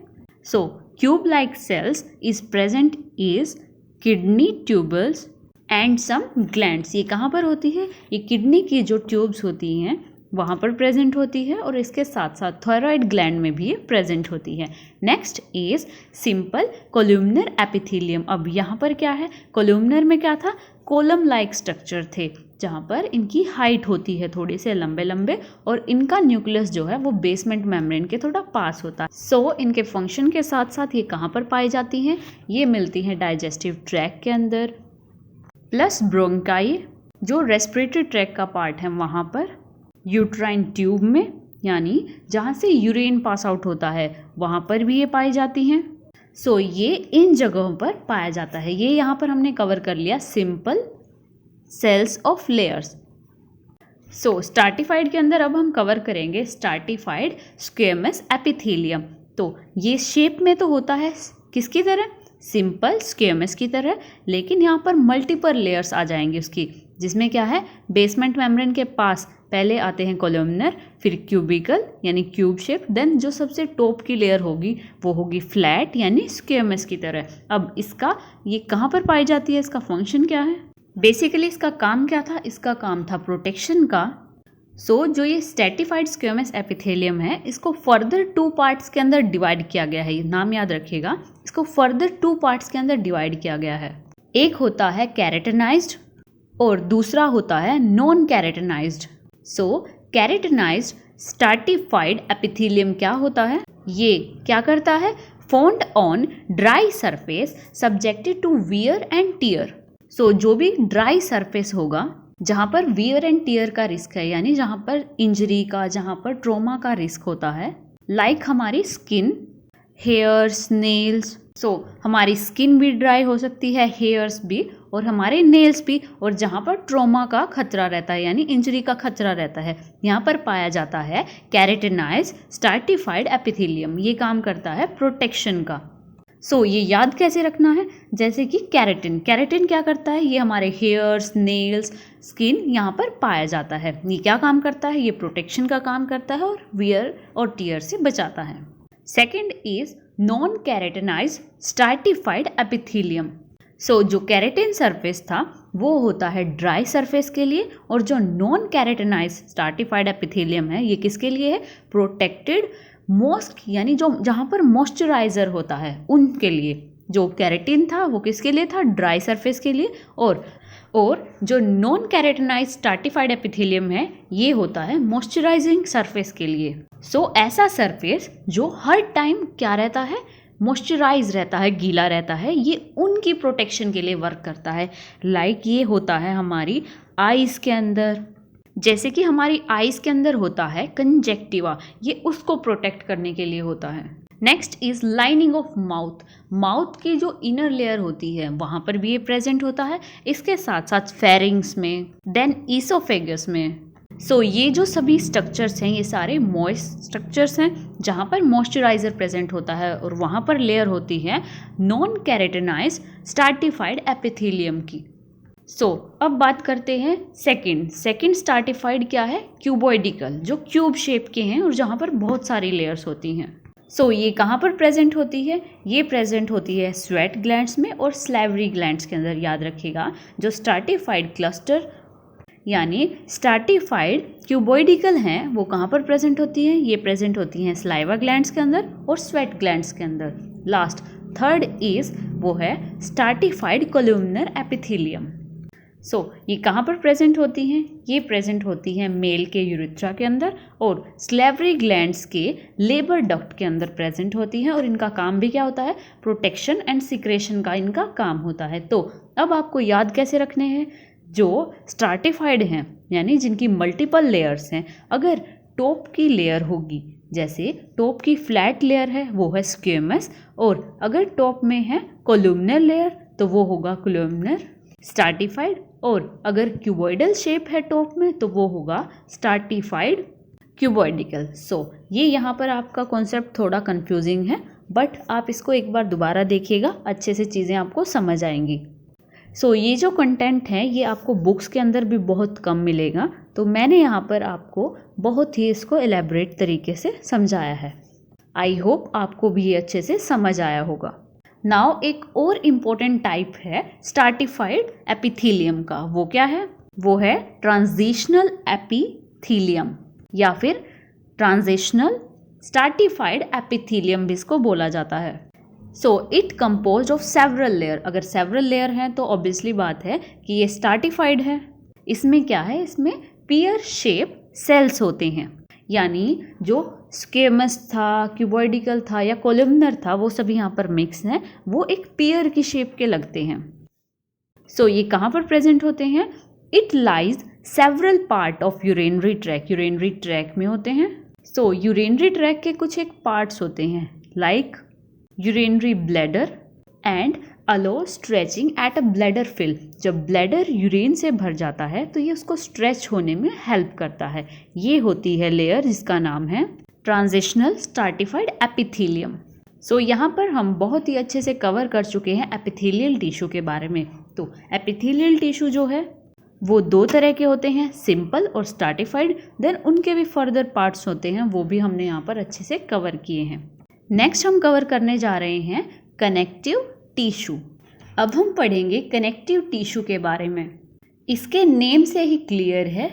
Cube like cells is present is kidney tubules and some glands. ये कहाँ पर होती है, ये किडनी की जो ट्यूब्स होती हैं वहाँ पर प्रेजेंट होती है, और इसके साथ साथ थायराइड ग्लैंड में भी प्रेजेंट होती है। Next is simple columnar epithelium. अब यहाँ पर क्या है, कोलुमनर में क्या था, कोलम लाइक स्ट्रक्चर थे, जहाँ पर इनकी हाइट होती है थोड़े से लंबे लंबे, और इनका न्यूक्लियस जो है वो बेसमेंट मेम्ब्रेन के थोड़ा पास होता है। इनके फंक्शन के साथ साथ ये कहाँ पर पाई जाती हैं, ये मिलती हैं डाइजेस्टिव ट्रैक के अंदर, प्लस ब्रोंकाई जो रेस्पिरेटरी ट्रैक का पार्ट है वहाँ पर, यूट्राइन ट्यूब में यानी जहाँ से यूरिन पास आउट होता है वहाँ पर भी ये पाई जाती हैं। ये इन जगहों पर पाया जाता है। ये यहाँ पर हमने कवर कर लिया simple cells of layers. Stratified के अंदर अब हम कवर करेंगे स्ट्रैटिफाइड स्क्वेमस एपिथेलियम। ये शेप में तो होता है किसकी तरह, सिंपल स्क्वेमस की तरह, लेकिन यहाँ पर मल्टीपल लेयर्स आ जाएंगे उसकी, जिसमें क्या है, बेसमेंट मेम्ब्रेन के पास पहले आते हैं कोलुमनर, फिर क्यूबिकल यानी क्यूब शेप, देन जो सबसे टॉप की लेयर होगी वो होगी फ्लैट यानी स्क्वेमस की तरह। अब इसका ये कहाँ पर पाई जाती है, इसका फंक्शन क्या है, बेसिकली इसका काम क्या था, इसका काम था प्रोटेक्शन का। जो ये स्ट्रैटिफाइड स्क्वेमस एपिथेलियम है, इसको फर्दर 2 पार्ट्स के अंदर डिवाइड किया गया है। नाम याद रखिएगा, इसको फर्दर 2 पार्ट्स के अंदर डिवाइड किया गया है। एक होता है कैरेटिनाइज्ड और दूसरा होता है non keratinized. Keratinized stratified epithelium क्या होता है, ये क्या करता है, found on dry surface subjected to wear and tear. जो भी ड्राई सरफेस होगा जहाँ पर वियर एंड टियर का रिस्क है, यानी जहाँ पर इंजरी का, जहाँ पर ट्रॉमा का रिस्क होता है, लाइक हमारी स्किन, हेयर्स, नेल्स। हमारी स्किन भी ड्राई हो सकती है, हेयर्स भी, और हमारे नेल्स भी, और जहाँ पर ट्रॉमा का खतरा रहता है यानी इंजरी का खतरा रहता है, यहाँ पर पाया जाता है कैरेटिनाइज्ड स्ट्रैटिफाइड एपिथेलियम। ये काम करता है प्रोटेक्शन का। ये याद कैसे रखना है, जैसे कि कैरेटिन, कैरेटिन क्या करता है, ये हमारे हेयर्स, नेल्स, स्किन यहाँ पर पाया जाता है। ये क्या काम करता है, ये प्रोटेक्शन का काम करता है और वियर और टियर से बचाता है। Second is non keratinised stratified epithelium. So जो कैरेटिन सरफेस था वो होता है ड्राई सरफेस के लिए, और जो नॉन कैरेटिनाइज्ड स्ट्रैटिफाइड एपिथेलियम है ये किसके लिए है? प्रोटेक्टेड मॉस्क, यानी जो जहाँ पर मॉइस्चराइजर होता है उनके लिए। जो कैरेटिन था वो किसके लिए था? ड्राई सरफेस के लिए। और जो नॉन कैरेटिनाइज्ड स्ट्रैटिफाइड एपिथेलियम है ये होता है मॉइस्चराइजिंग सरफेस के लिए। सो ऐसा सरफेस जो हर टाइम क्या रहता है? मॉइस्चराइज रहता है, गीला रहता है, ये उनकी प्रोटेक्शन के लिए वर्क करता है। लाइक ये होता है हमारी आईज के अंदर, जैसे कि हमारी आईज के अंदर होता है कंजक्टिवा, ये उसको प्रोटेक्ट करने के लिए होता है। Next is lining of mouth. Mouth की जो इनर लेयर होती है वहाँ पर भी ये प्रेजेंट होता है, इसके साथ साथ फेरिंग्स में, देन ईसोफेगस में। सो ये जो सभी स्ट्रक्चर्स हैं ये सारे मॉइस्ट स्ट्रक्चर्स हैं जहाँ पर मॉइस्चराइजर प्रेजेंट होता है, और वहाँ पर लेयर होती है नॉन कैरेटिनाइज्ड स्ट्रैटिफाइड एपिथेलियम की। सो अब बात करते हैं सेकंड स्ट्रैटिफाइड क्या है? क्यूबॉइडिकल, जो क्यूब शेप के हैं और जहाँ पर बहुत सारी लेयर्स होती हैं। सो ये कहाँ पर प्रेजेंट होती है? ये प्रेजेंट होती है स्वेट ग्लैंड्स में और सैलिवरी ग्लैंड्स के अंदर। याद रखिएगा, जो स्ट्रैटिफाइड क्लस्टर यानी स्ट्रैटिफाइड क्यूबॉइडिकल हैं वो कहाँ पर प्रेजेंट होती हैं? ये प्रेजेंट होती हैं सलाइवा ग्लैंड्स के अंदर और स्वेट ग्लैंड्स के अंदर। लास्ट थर्ड इज वो है स्ट्रैटिफाइड कोलुमनर एपिथेलियम। सो ये कहाँ पर प्रेजेंट होती हैं? ये प्रेजेंट होती हैं मेल के यूरेथ्रा के अंदर और सैलिवरी ग्लैंड्स के लेबर डक्ट के अंदर प्रेजेंट होती हैं, और इनका काम भी क्या होता है? प्रोटेक्शन एंड सिक्रेशन का इनका काम होता है। तो अब आपको याद कैसे रखने हैं? जो स्ट्रैटिफाइड हैं यानी जिनकी मल्टीपल लेयर्स हैं, अगर टॉप की लेयर होगी, जैसे टॉप की फ्लैट लेयर है वो है स्क्वेमस, और अगर टॉप में है कोलुमनर लेयर तो वो होगा कोलुमनर स्ट्रैटिफाइड, और अगर क्यूबॉइडल शेप है टॉप में तो वो होगा स्ट्रैटिफाइड क्यूबॉइडिकल। सो ये यहाँ पर आपका कॉन्सेप्ट थोड़ा कंफ्यूजिंग है, बट आप इसको एक बार दोबारा देखिएगा, अच्छे से चीज़ें आपको समझ आएंगी। सो ये जो कंटेंट है ये आपको बुक्स के अंदर भी बहुत कम मिलेगा, तो मैंने यहाँ पर आपको बहुत ही इसको एलैबोरेट तरीके से समझाया है। आई होप आपको भी ये अच्छे से समझ आया होगा। नाउ एक और इम्पोर्टेंट टाइप है स्ट्रैटिफाइड एपिथेलियम का। वो क्या है? वो है ट्रांजिशनल एपिथेलियम या फिर ट्रांजिशनल स्ट्रैटिफाइड एपिथेलियम भी इसको बोला जाता है। So it composed of several layer. अगर सेवरल लेयर हैं तो ऑब्वियसली बात है कि ये स्ट्रैटिफाइड है। इसमें क्या है? इसमें पियर शेप सेल्स होते हैं, यानी जो स्क्वेमस था, क्यूबॉइडिकल था या कोलुमनर था वो सभी यहाँ पर मिक्स हैं, वो एक पियर की शेप के लगते हैं। सो ये कहाँ पर प्रेजेंट होते हैं? It lies several part of urinary track. Urinary track में होते हैं। सो यूरिनरी ट्रैक के कुछ एक पार्ट्स होते हैं like urinary bladder and allow stretching at a bladder fill. जब ब्लैडर यूरिन से भर जाता है तो ये उसको स्ट्रेच होने में हेल्प करता है। ये होती है लेयर जिसका नाम है ट्रांजिशनल स्ट्रैटिफाइड एपिथेलियम। सो यहाँ पर हम बहुत ही अच्छे से कवर कर चुके हैं एपिथेलियल टिश्यू के बारे में। तो एपिथेलियल टिश्यू जो है वो दो तरह के होते हैं, सिंपल और स्ट्रैटिफाइड। देन उनके भी फर्दर पार्ट्स होते हैं, वो भी हमने यहाँ पर अच्छे से कवर किए हैं। नेक्स्ट हम कवर करने जा रहे हैं कनेक्टिव टिश्यू। अब हम पढ़ेंगे कनेक्टिव टिश्यू के बारे में। इसके नेम से ही क्लियर है,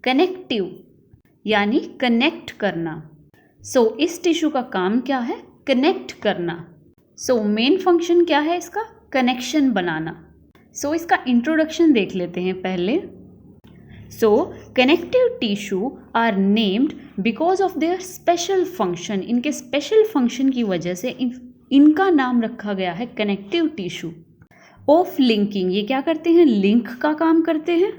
कनेक्टिव यानी कनेक्ट करना। सो इस टिश्यू का काम क्या है? कनेक्ट करना। सो मेन फंक्शन क्या है इसका? कनेक्शन बनाना। सो इसका इंट्रोडक्शन देख लेते हैं पहले। So connective tissue are named because of their special function. इनके स्पेशल फंक्शन की वजह से इनका नाम रखा गया है कनेक्टिव टिश्यू। ऑफ लिंकिंग, ये क्या करते हैं? लिंक का काम करते हैं।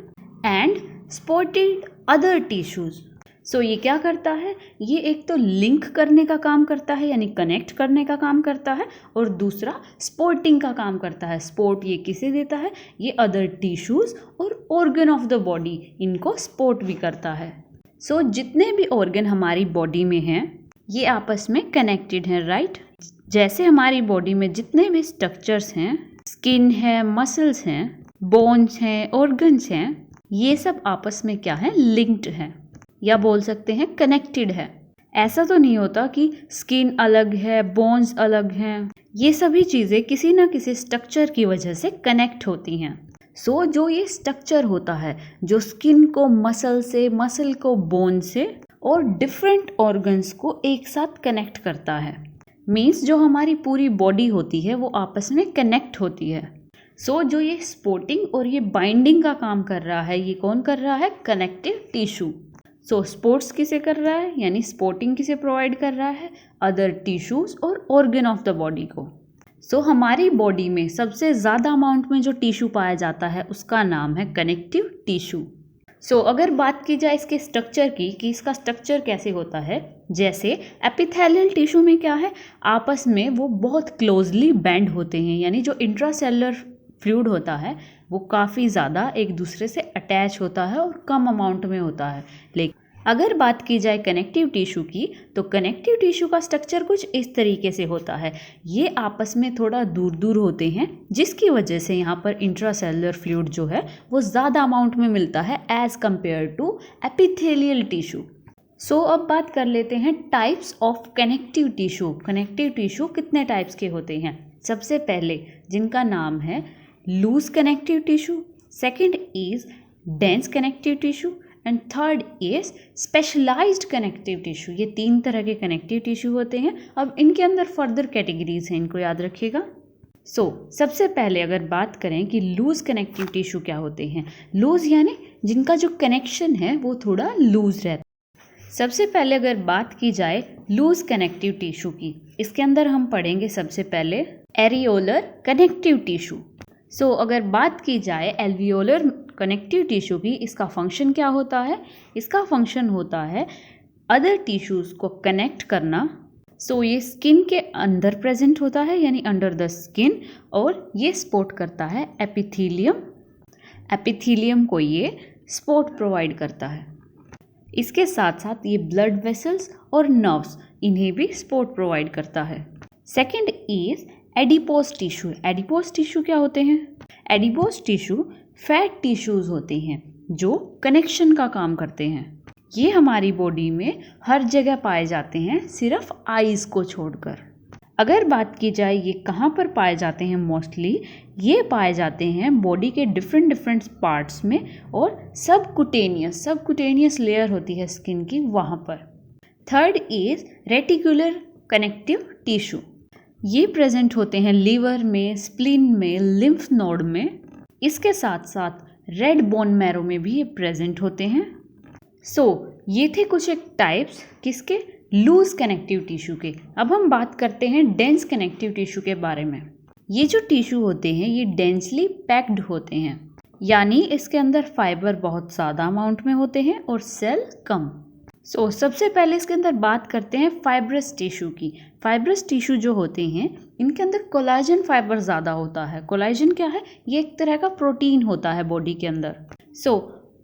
And supported other tissues. So ये क्या करता है? ये एक तो लिंक करने का काम करता है यानी कनेक्ट करने का काम करता है, और दूसरा सपोर्टिंग का काम करता है। सपोर्ट ये किसे देता है? ये अदर टिश्यूज और ऑर्गन ऑफ द बॉडी, इनको सपोर्ट भी करता है। सो जितने भी ऑर्गन हमारी बॉडी में हैं ये आपस में कनेक्टेड हैं, राइट? जैसे हमारी बॉडी में जितने भी स्ट्रक्चर्स हैं, स्किन है, मसल्स हैं, बोन्स हैं, ऑर्गन्स हैं, ये सब आपस में क्या है? लिंक्ड हैं, या बोल सकते हैं कनेक्टेड है। ऐसा तो नहीं होता कि स्किन अलग है, बोन्स अलग हैं। ये सभी चीज़ें किसी ना किसी स्ट्रक्चर की वजह से कनेक्ट होती हैं। सो जो ये स्ट्रक्चर होता है, जो स्किन को मसल से, मसल को बोन से और डिफरेंट ऑर्गन्स को एक साथ कनेक्ट करता है, मीन्स जो हमारी पूरी बॉडी होती है वो आपस में कनेक्ट होती है। सो जो ये सपोर्टिंग और ये बाइंडिंग का काम कर रहा है, ये कौन कर रहा है? Connective tissue. सो स्पोर्ट्स किसे कर रहा है, यानी सपोर्टिंग किसे प्रोवाइड कर रहा है? अदर टिश्यूज और ऑर्गन ऑफ द बॉडी को। सो हमारी बॉडी में सबसे ज़्यादा अमाउंट में जो टिश्यू पाया जाता है उसका नाम है कनेक्टिव टिश्यू। सो अगर बात की जाए इसके स्ट्रक्चर की, कि इसका स्ट्रक्चर कैसे होता है, जैसे एपिथेलियल टिश्यू में क्या है, आपस में वो बहुत क्लोजली बैंड होते हैं, यानी जो इंट्रासेलुलर फ्लूइड होता है वो काफ़ी ज़्यादा एक दूसरे से अटैच होता है और कम अमाउंट में होता है। लेकिन अगर बात की जाए कनेक्टिव टिश्यू की, तो कनेक्टिव टिश्यू का स्ट्रक्चर कुछ इस तरीके से होता है। ये आपस में थोड़ा दूर दूर होते हैं, जिसकी वजह से यहाँ पर इंट्रासेलुलर फ्लूइड जो है वो ज़्यादा अमाउंट में मिलता है as compare to epithelial tissue. So अब बात कर लेते हैं types of connective tissue. Connective tissue कितने टाइप्स के होते हैं? सबसे पहले जिनका नाम है loose connective tissue, second is dense connective tissue and third is specialised connective tissue. ये 3 तरह के कनेक्टिव टिश्यू होते हैं। अब इनके अंदर फर्दर कैटेगरीज हैं, इनको याद रखिएगा। सबसे पहले अगर बात करें कि लूज कनेक्टिव टिश्यू क्या होते हैं, लूज यानी जिनका जो कनेक्शन है वो थोड़ा लूज रहता है। सबसे पहले अगर बात की जाए लूज कनेक्टिव टिश्यू की, इसके अंदर हम पढ़ेंगे सबसे पहले एरियोलर कनेक्टिव टिश्यू। अगर बात की जाए एल्वियोलर कनेक्टिव टिश्यू की, इसका फंक्शन क्या होता है? इसका फंक्शन होता है अदर टिश्यूज़ को कनेक्ट करना। ये स्किन के अंदर प्रेजेंट होता है, यानी अंडर द स्किन, और ये सपोर्ट करता है एपिथेलियम। एपिथेलियम को ये सपोर्ट प्रोवाइड करता है। इसके साथ साथ ये ब्लड वेसल्स और नर्व्स, इन्हें भी सपोर्ट प्रोवाइड करता है। Second is adipose tissue. Adipose tissue क्या होते हैं? एडिपोज टिश्यू फैट टिश्यूज होते हैं जो कनेक्शन का काम करते हैं। ये हमारी बॉडी में हर जगह पाए जाते हैं, सिर्फ आईज को छोड़कर। अगर बात की जाए ये कहाँ पर पाए जाते हैं, मोस्टली ये पाए जाते हैं बॉडी के डिफरेंट पार्ट्स में, और सबकुटेनियस लेयर होती है स्किन की, वहाँ पर। Third is reticular connective tissue. ये प्रेजेंट होते हैं लीवर में, स्प्लीन में, लिम्फ नोड में। इसके साथ साथ रेड बोन मैरो में भी ये प्रेजेंट होते हैं। ये थे कुछ एक टाइप्स किसके? लूज कनेक्टिव टिश्यू के। अब हम बात करते हैं डेंस कनेक्टिव टिश्यू के बारे में। ये जो टिश्यू होते हैं ये डेंसली पैक्ड होते हैं, यानी इसके अंदर फाइबर बहुत ज़्यादा अमाउंट में होते हैं और सेल कम। सबसे पहले इसके अंदर बात करते हैं फाइब्रस टिश्यू की। फाइब्रस टिश्यू जो होते हैं इनके अंदर कोलाजन फाइबर ज़्यादा होता है। कोलाजन क्या है? ये एक तरह का प्रोटीन होता है बॉडी के अंदर।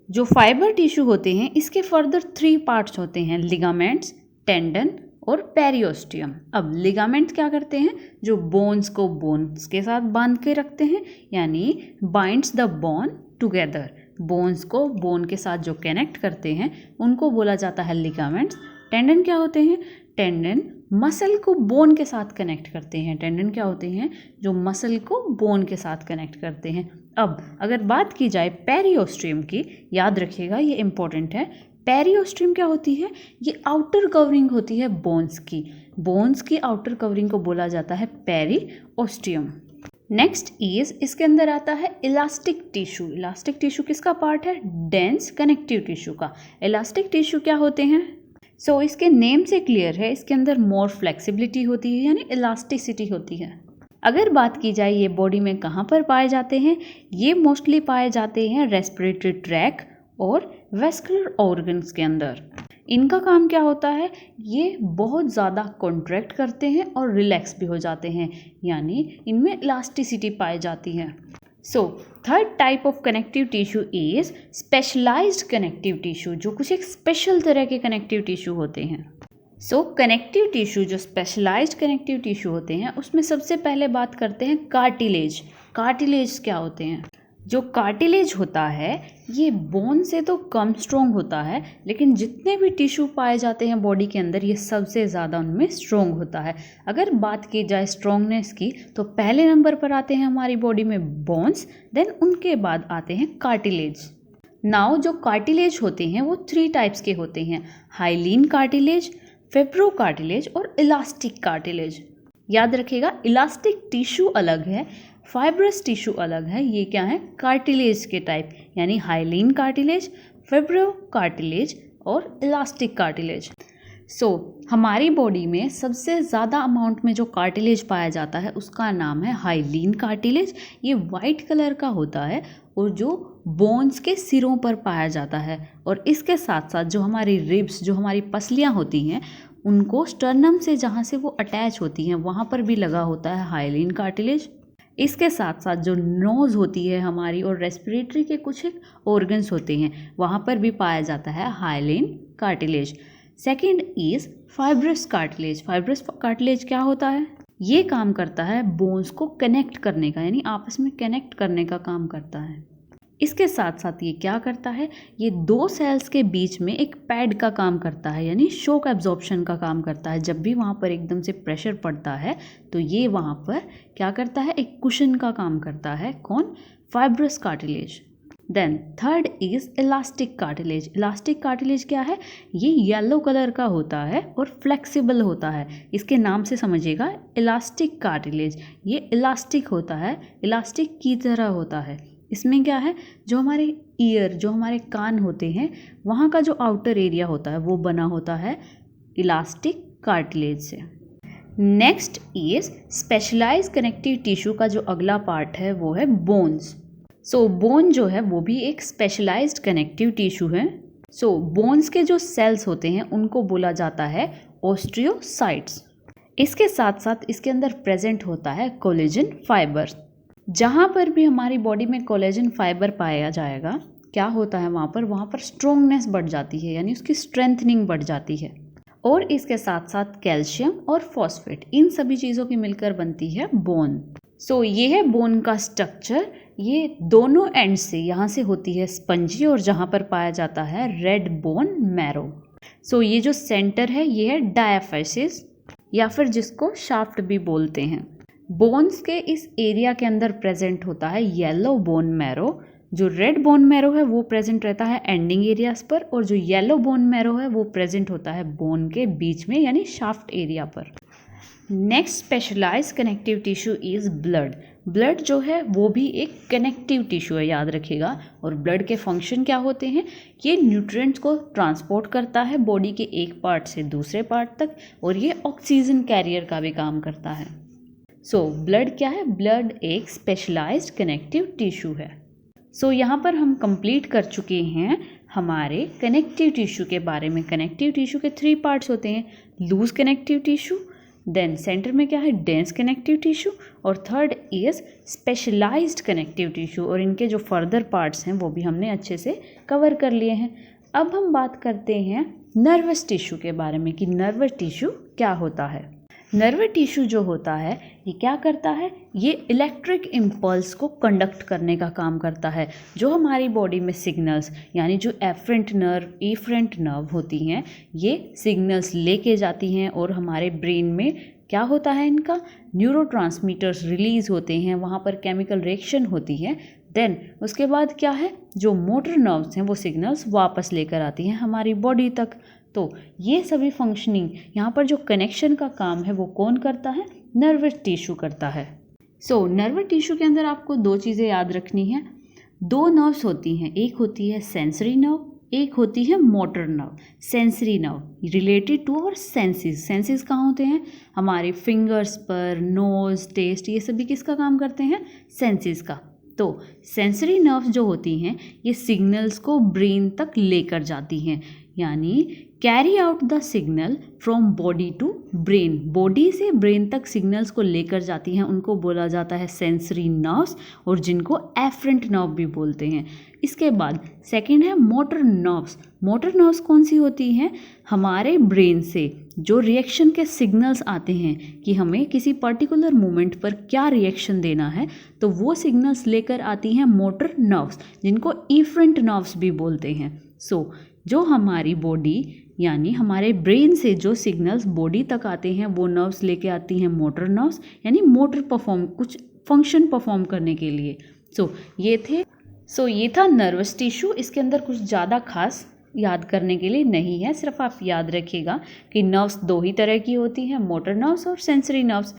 जो फाइबर टिश्यू होते हैं इसके फर्दर 3 पार्ट्स होते हैं, लिगामेंट्स, टेंडन और पेरियोस्टियम। अब लिगामेंट क्या करते हैं? जो बोन्स को बोन्स के साथ बांध के रखते हैं, यानी binds the bone together. Bones को बोन के साथ जो कनेक्ट करते हैं उनको बोला जाता है लिगामेंट्स। टेंडन क्या होते हैं? टेंडन मसल को बोन के साथ कनेक्ट करते हैं। टेंडन क्या होते हैं? जो मसल को बोन के साथ कनेक्ट करते हैं। अब अगर बात की जाए पेरियोस्टियम की, याद रखिएगा ये इंपॉर्टेंट है। पेरियोस्टियम क्या होती है? ये आउटर कवरिंग होती है बोन्स की। बोन्स की आउटर कवरिंग को बोला जाता है पेरियोस्टियम। नेक्स्ट इज इसके अंदर आता है इलास्टिक टिश्यू। इलास्टिक टिश्यू किसका पार्ट है? डेंस कनेक्टिव टिश्यू का। इलास्टिक टिश्यू क्या होते हैं? इसके नेम से क्लियर है, इसके अंदर मोर फ्लेक्सिबिलिटी होती है, यानी इलास्टिसिटी होती है। अगर बात की जाए ये बॉडी में कहाँ पर पाए जाते हैं, ये मोस्टली पाए जाते हैं रेस्पिरेटरी ट्रैक और वेस्कुलर ऑर्गन्स के अंदर। इनका काम क्या होता है? ये बहुत ज़्यादा कॉन्ट्रैक्ट करते हैं और रिलैक्स भी हो जाते हैं, यानी इनमें इलास्टिसिटी पाई जाती है। Third type of connective tissue is specialised connective tissue, जो कुछ एक स्पेशल तरह के कनेक्टिव टिश्यू होते हैं। कनेक्टिव टिश्यू जो स्पेशलाइज्ड कनेक्टिव टिश्यू होते हैं उसमें सबसे पहले बात करते हैं कार्टिलेज। कार्टिलेज क्या होते हैं? जो कार्टिलेज होता है ये बोन से तो कम स्ट्रोंग होता है, लेकिन जितने भी टिश्यू पाए जाते हैं बॉडी के अंदर ये सबसे ज़्यादा उनमें स्ट्रोंग होता है। अगर बात की जाए स्ट्रोंगनेस की तो पहले नंबर पर आते हैं हमारी बॉडी में बोन्स, देन उनके बाद आते हैं कार्टिलेज। नाउ जो कार्टिलेज होते हैं वो 3 टाइप्स के होते हैं, हाइलीन कार्टिलेज, फेब्रो कार्टिलेज और इलास्टिक कार्टिलेज। याद रखिएगा इलास्टिक टिश्यू अलग है, फाइब्रस टिश्यू अलग है। ये क्या है, कार्टिलेज के टाइप, यानी हाइलीन कार्टिलेज, फेब्रो कार्टिलेज और इलास्टिक कार्टिलेज। हमारी बॉडी में सबसे ज़्यादा अमाउंट में जो कार्टिलेज पाया जाता है उसका नाम है हाइलीन कार्टिलेज। ये वाइट कलर का होता है और जो बोन्स के सिरों पर पाया जाता है, और इसके साथ साथ जो हमारी रिब्स, जो हमारी पसलियाँ होती हैं, उनको स्टर्नम से जहाँ से वो अटैच होती हैं वहाँ पर भी लगा होता है हाइलीन कार्टिलेज। इसके साथ साथ जो नोज़ होती है हमारी और रेस्पिरेटरी के कुछ एक ऑर्गन्स होते हैं वहाँ पर भी पाया जाता है hyaline cartilage. Second is fibrous cartilage. Fibrous cartilage क्या होता है, ये काम करता है बोन्स को कनेक्ट करने का, यानी आपस में कनेक्ट करने का काम करता है। इसके साथ साथ ये क्या करता है, ये 2 सेल्स के बीच में एक पैड का काम करता है, यानी शॉक एब्जॉर्प्शन का काम करता है। जब भी वहाँ पर एकदम से प्रेशर पड़ता है तो ये वहाँ पर क्या करता है, एक कुशन का काम करता है। कौन, fibrous cartilage. Then third is elastic cartilage. Elastic cartilage क्या है, ये येलो कलर का होता है और फ्लेक्सिबल होता है। इसके नाम से समझिएगा इलास्टिक कार्टिलेज, ये इलास्टिक होता है, इलास्टिक की तरह होता है। इसमें क्या है, जो हमारे ईयर, जो हमारे कान होते हैं, वहाँ का जो आउटर एरिया होता है वो बना होता है इलास्टिक कार्टिलेज से। Next is specialised connective tissue का जो अगला पार्ट है वो है बोन्स। बोन जो है वो भी एक स्पेशलाइज्ड कनेक्टिव टिश्यू है। बोन्स के जो सेल्स होते हैं उनको बोला जाता है ऑस्टियोसाइट्स। इसके साथ साथ इसके अंदर प्रेजेंट होता है कोलेजन फाइबर। जहाँ पर भी हमारी बॉडी में कोलेजन फाइबर पाया जाएगा, क्या होता है वहाँ पर स्ट्रोंगनेस बढ़ जाती है, यानी उसकी स्ट्रेंथनिंग बढ़ जाती है। और इसके साथ साथ कैल्शियम और फॉस्फेट, इन सभी चीज़ों की मिलकर बनती है बोन। ये है बोन का स्ट्रक्चर। ये दोनों एंड से, यहाँ से होती है स्पंजी और जहाँ पर पाया जाता है रेड बोन मैरो। ये जो सेंटर है ये है डायाफाइसिस, या फिर जिसको शाफ्ट भी बोलते हैं। बोन्स के इस एरिया के अंदर प्रेजेंट होता है येलो बोन मैरो। जो रेड बोन मैरो है वो प्रेजेंट रहता है एंडिंग एरियाज पर, और जो येलो बोन मैरो है वो प्रेजेंट होता है बोन के बीच में, यानी शाफ्ट एरिया पर। Next specialised connective tissue is blood. Blood जो है वो भी एक कनेक्टिव टिश्यू है, याद रखिएगा। और ब्लड के फंक्शन क्या होते हैं, ये न्यूट्रिएंट्स को ट्रांसपोर्ट करता है बॉडी के एक पार्ट से दूसरे पार्ट तक, और ये ऑक्सीजन कैरियर का भी काम करता है। ब्लड क्या है, ब्लड एक स्पेशलाइज्ड कनेक्टिव टिश्यू है। यहाँ पर हम कंप्लीट कर चुके हैं हमारे कनेक्टिव टिश्यू के बारे में। कनेक्टिव टिश्यू के 3 पार्ट्स होते हैं, loose connective tissue, then centre में क्या है, डेंस कनेक्टिव टिश्यू, और third is specialised connective tissue. और इनके जो फर्दर पार्ट्स हैं वो भी हमने अच्छे से कवर कर लिए हैं। अब हम बात करते हैं नर्वस टिश्यू के बारे में कि नर्वस टिश्यू क्या होता है। नर्वस टिश्यू जो होता है ये क्या करता है, ये इलेक्ट्रिक इम्पल्स को कंडक्ट करने का काम करता है। जो हमारी बॉडी में सिग्नल्स, यानी जो एफरेंट नर्व, इफरेंट नर्व होती हैं, ये सिग्नल्स लेके जाती हैं और हमारे ब्रेन में क्या होता है, इनका न्यूरोट्रांसमीटर्स रिलीज़ होते हैं, वहाँ पर केमिकल रिएक्शन होती है। देन उसके बाद क्या है, जो मोटर नर्व्स हैं वो सिग्नल्स वापस लेकर आती हैं हमारी बॉडी तक। तो ये सभी फंक्शनिंग, यहाँ पर जो कनेक्शन का काम है वो कौन करता है, नर्वस टिश्यू करता है। नर्वस टिश्यू के अंदर आपको 2 चीज़ें याद रखनी है। 2 नर्व्स होती हैं, एक होती है सेंसरी नर्व, एक होती है motor nerve. Sensory nerve related to और सेंसेस। सेंसेस कहाँ होते हैं, हमारे फिंगर्स पर, नोज, टेस्ट, ये सभी किसका काम करते हैं, सेंसेस का। तो सेंसरी नर्व्स जो होती हैं ये सिग्नल्स को ब्रेन तक लेकर जाती हैं, यानी carry out the signal from body to brain, body से ब्रेन तक सिग्नल्स को लेकर जाती हैं, उनको बोला जाता है सेंसरी नर्व्स, और जिनको एफरेंट नर्व भी बोलते हैं। इसके बाद सेकंड है मोटर नर्व्स। मोटर नर्व्स कौन सी होती हैं? हमारे ब्रेन से जो रिएक्शन के सिग्नल्स आते हैं कि हमें किसी पर्टिकुलर मोमेंट पर क्या रिएक्शन देना है, तो वो सिग्नल्स लेकर आती हैं मोटर नर्व्स, जिनको इफरेंट नर्व्स भी बोलते हैं। जो हमारी बॉडी यानी हमारे ब्रेन से जो सिग्नल्स बॉडी तक आते हैं वो नर्व्स लेके आती हैं मोटर नर्व्स, यानी मोटर कुछ फंक्शन परफॉर्म करने के लिए। ये था नर्वस टिश्यू। इसके अंदर कुछ ज़्यादा खास याद करने के लिए नहीं है, सिर्फ आप याद रखिएगा कि नर्व्स दो ही तरह की होती हैं, मोटर नर्व्स और sensory nerves.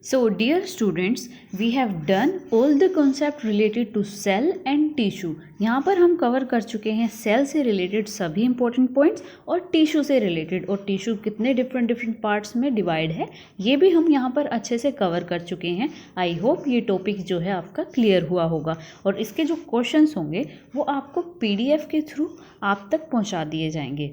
So dear students, we have done all the concept related to cell and tissue. यहाँ पर हम कवर कर चुके हैं सेल से रिलेटेड सभी इंपॉर्टेंट पॉइंट्स और टिश्यू से रिलेटेड, और टिश्यू कितने डिफरेंट पार्ट्स में डिवाइड है ये भी हम यहाँ पर अच्छे से कवर कर चुके हैं। आई होप ये टॉपिक जो है आपका क्लियर हुआ होगा, और इसके जो क्वेश्चंस होंगे वो आपको PDF के थ्रू आप तक पहुँचा दिए जाएंगे।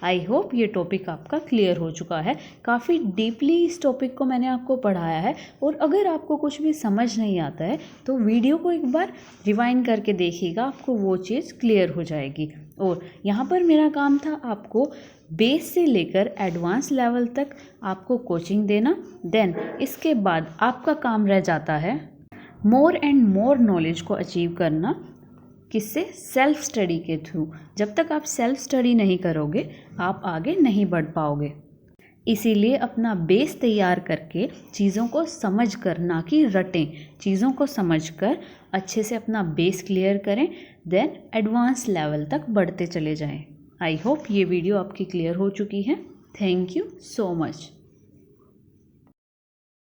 आई होप ये टॉपिक आपका क्लियर हो चुका है। काफ़ी डीपली इस टॉपिक को मैंने आपको पढ़ाया है, और अगर आपको कुछ भी समझ नहीं आता है तो वीडियो को एक बार रिवाइंड करके देखिएगा, आपको वो चीज़ क्लियर हो जाएगी। और यहाँ पर मेरा काम था आपको बेस से लेकर एडवांस लेवल तक आपको कोचिंग देना। देन इसके बाद आपका काम रह जाता है मोर एंड मोर नॉलेज को अचीव करना। किससे? सेल्फ स्टडी के थ्रू। जब तक आप सेल्फ स्टडी नहीं करोगे आप आगे नहीं बढ़ पाओगे। इसीलिए अपना बेस तैयार करके चीज़ों को समझ कर, ना कि रटें, चीज़ों को समझ कर अच्छे से अपना बेस क्लियर करें, देन एडवांस लेवल तक बढ़ते चले जाएं। आई होप ये वीडियो आपकी क्लियर हो चुकी है। Thank you so much.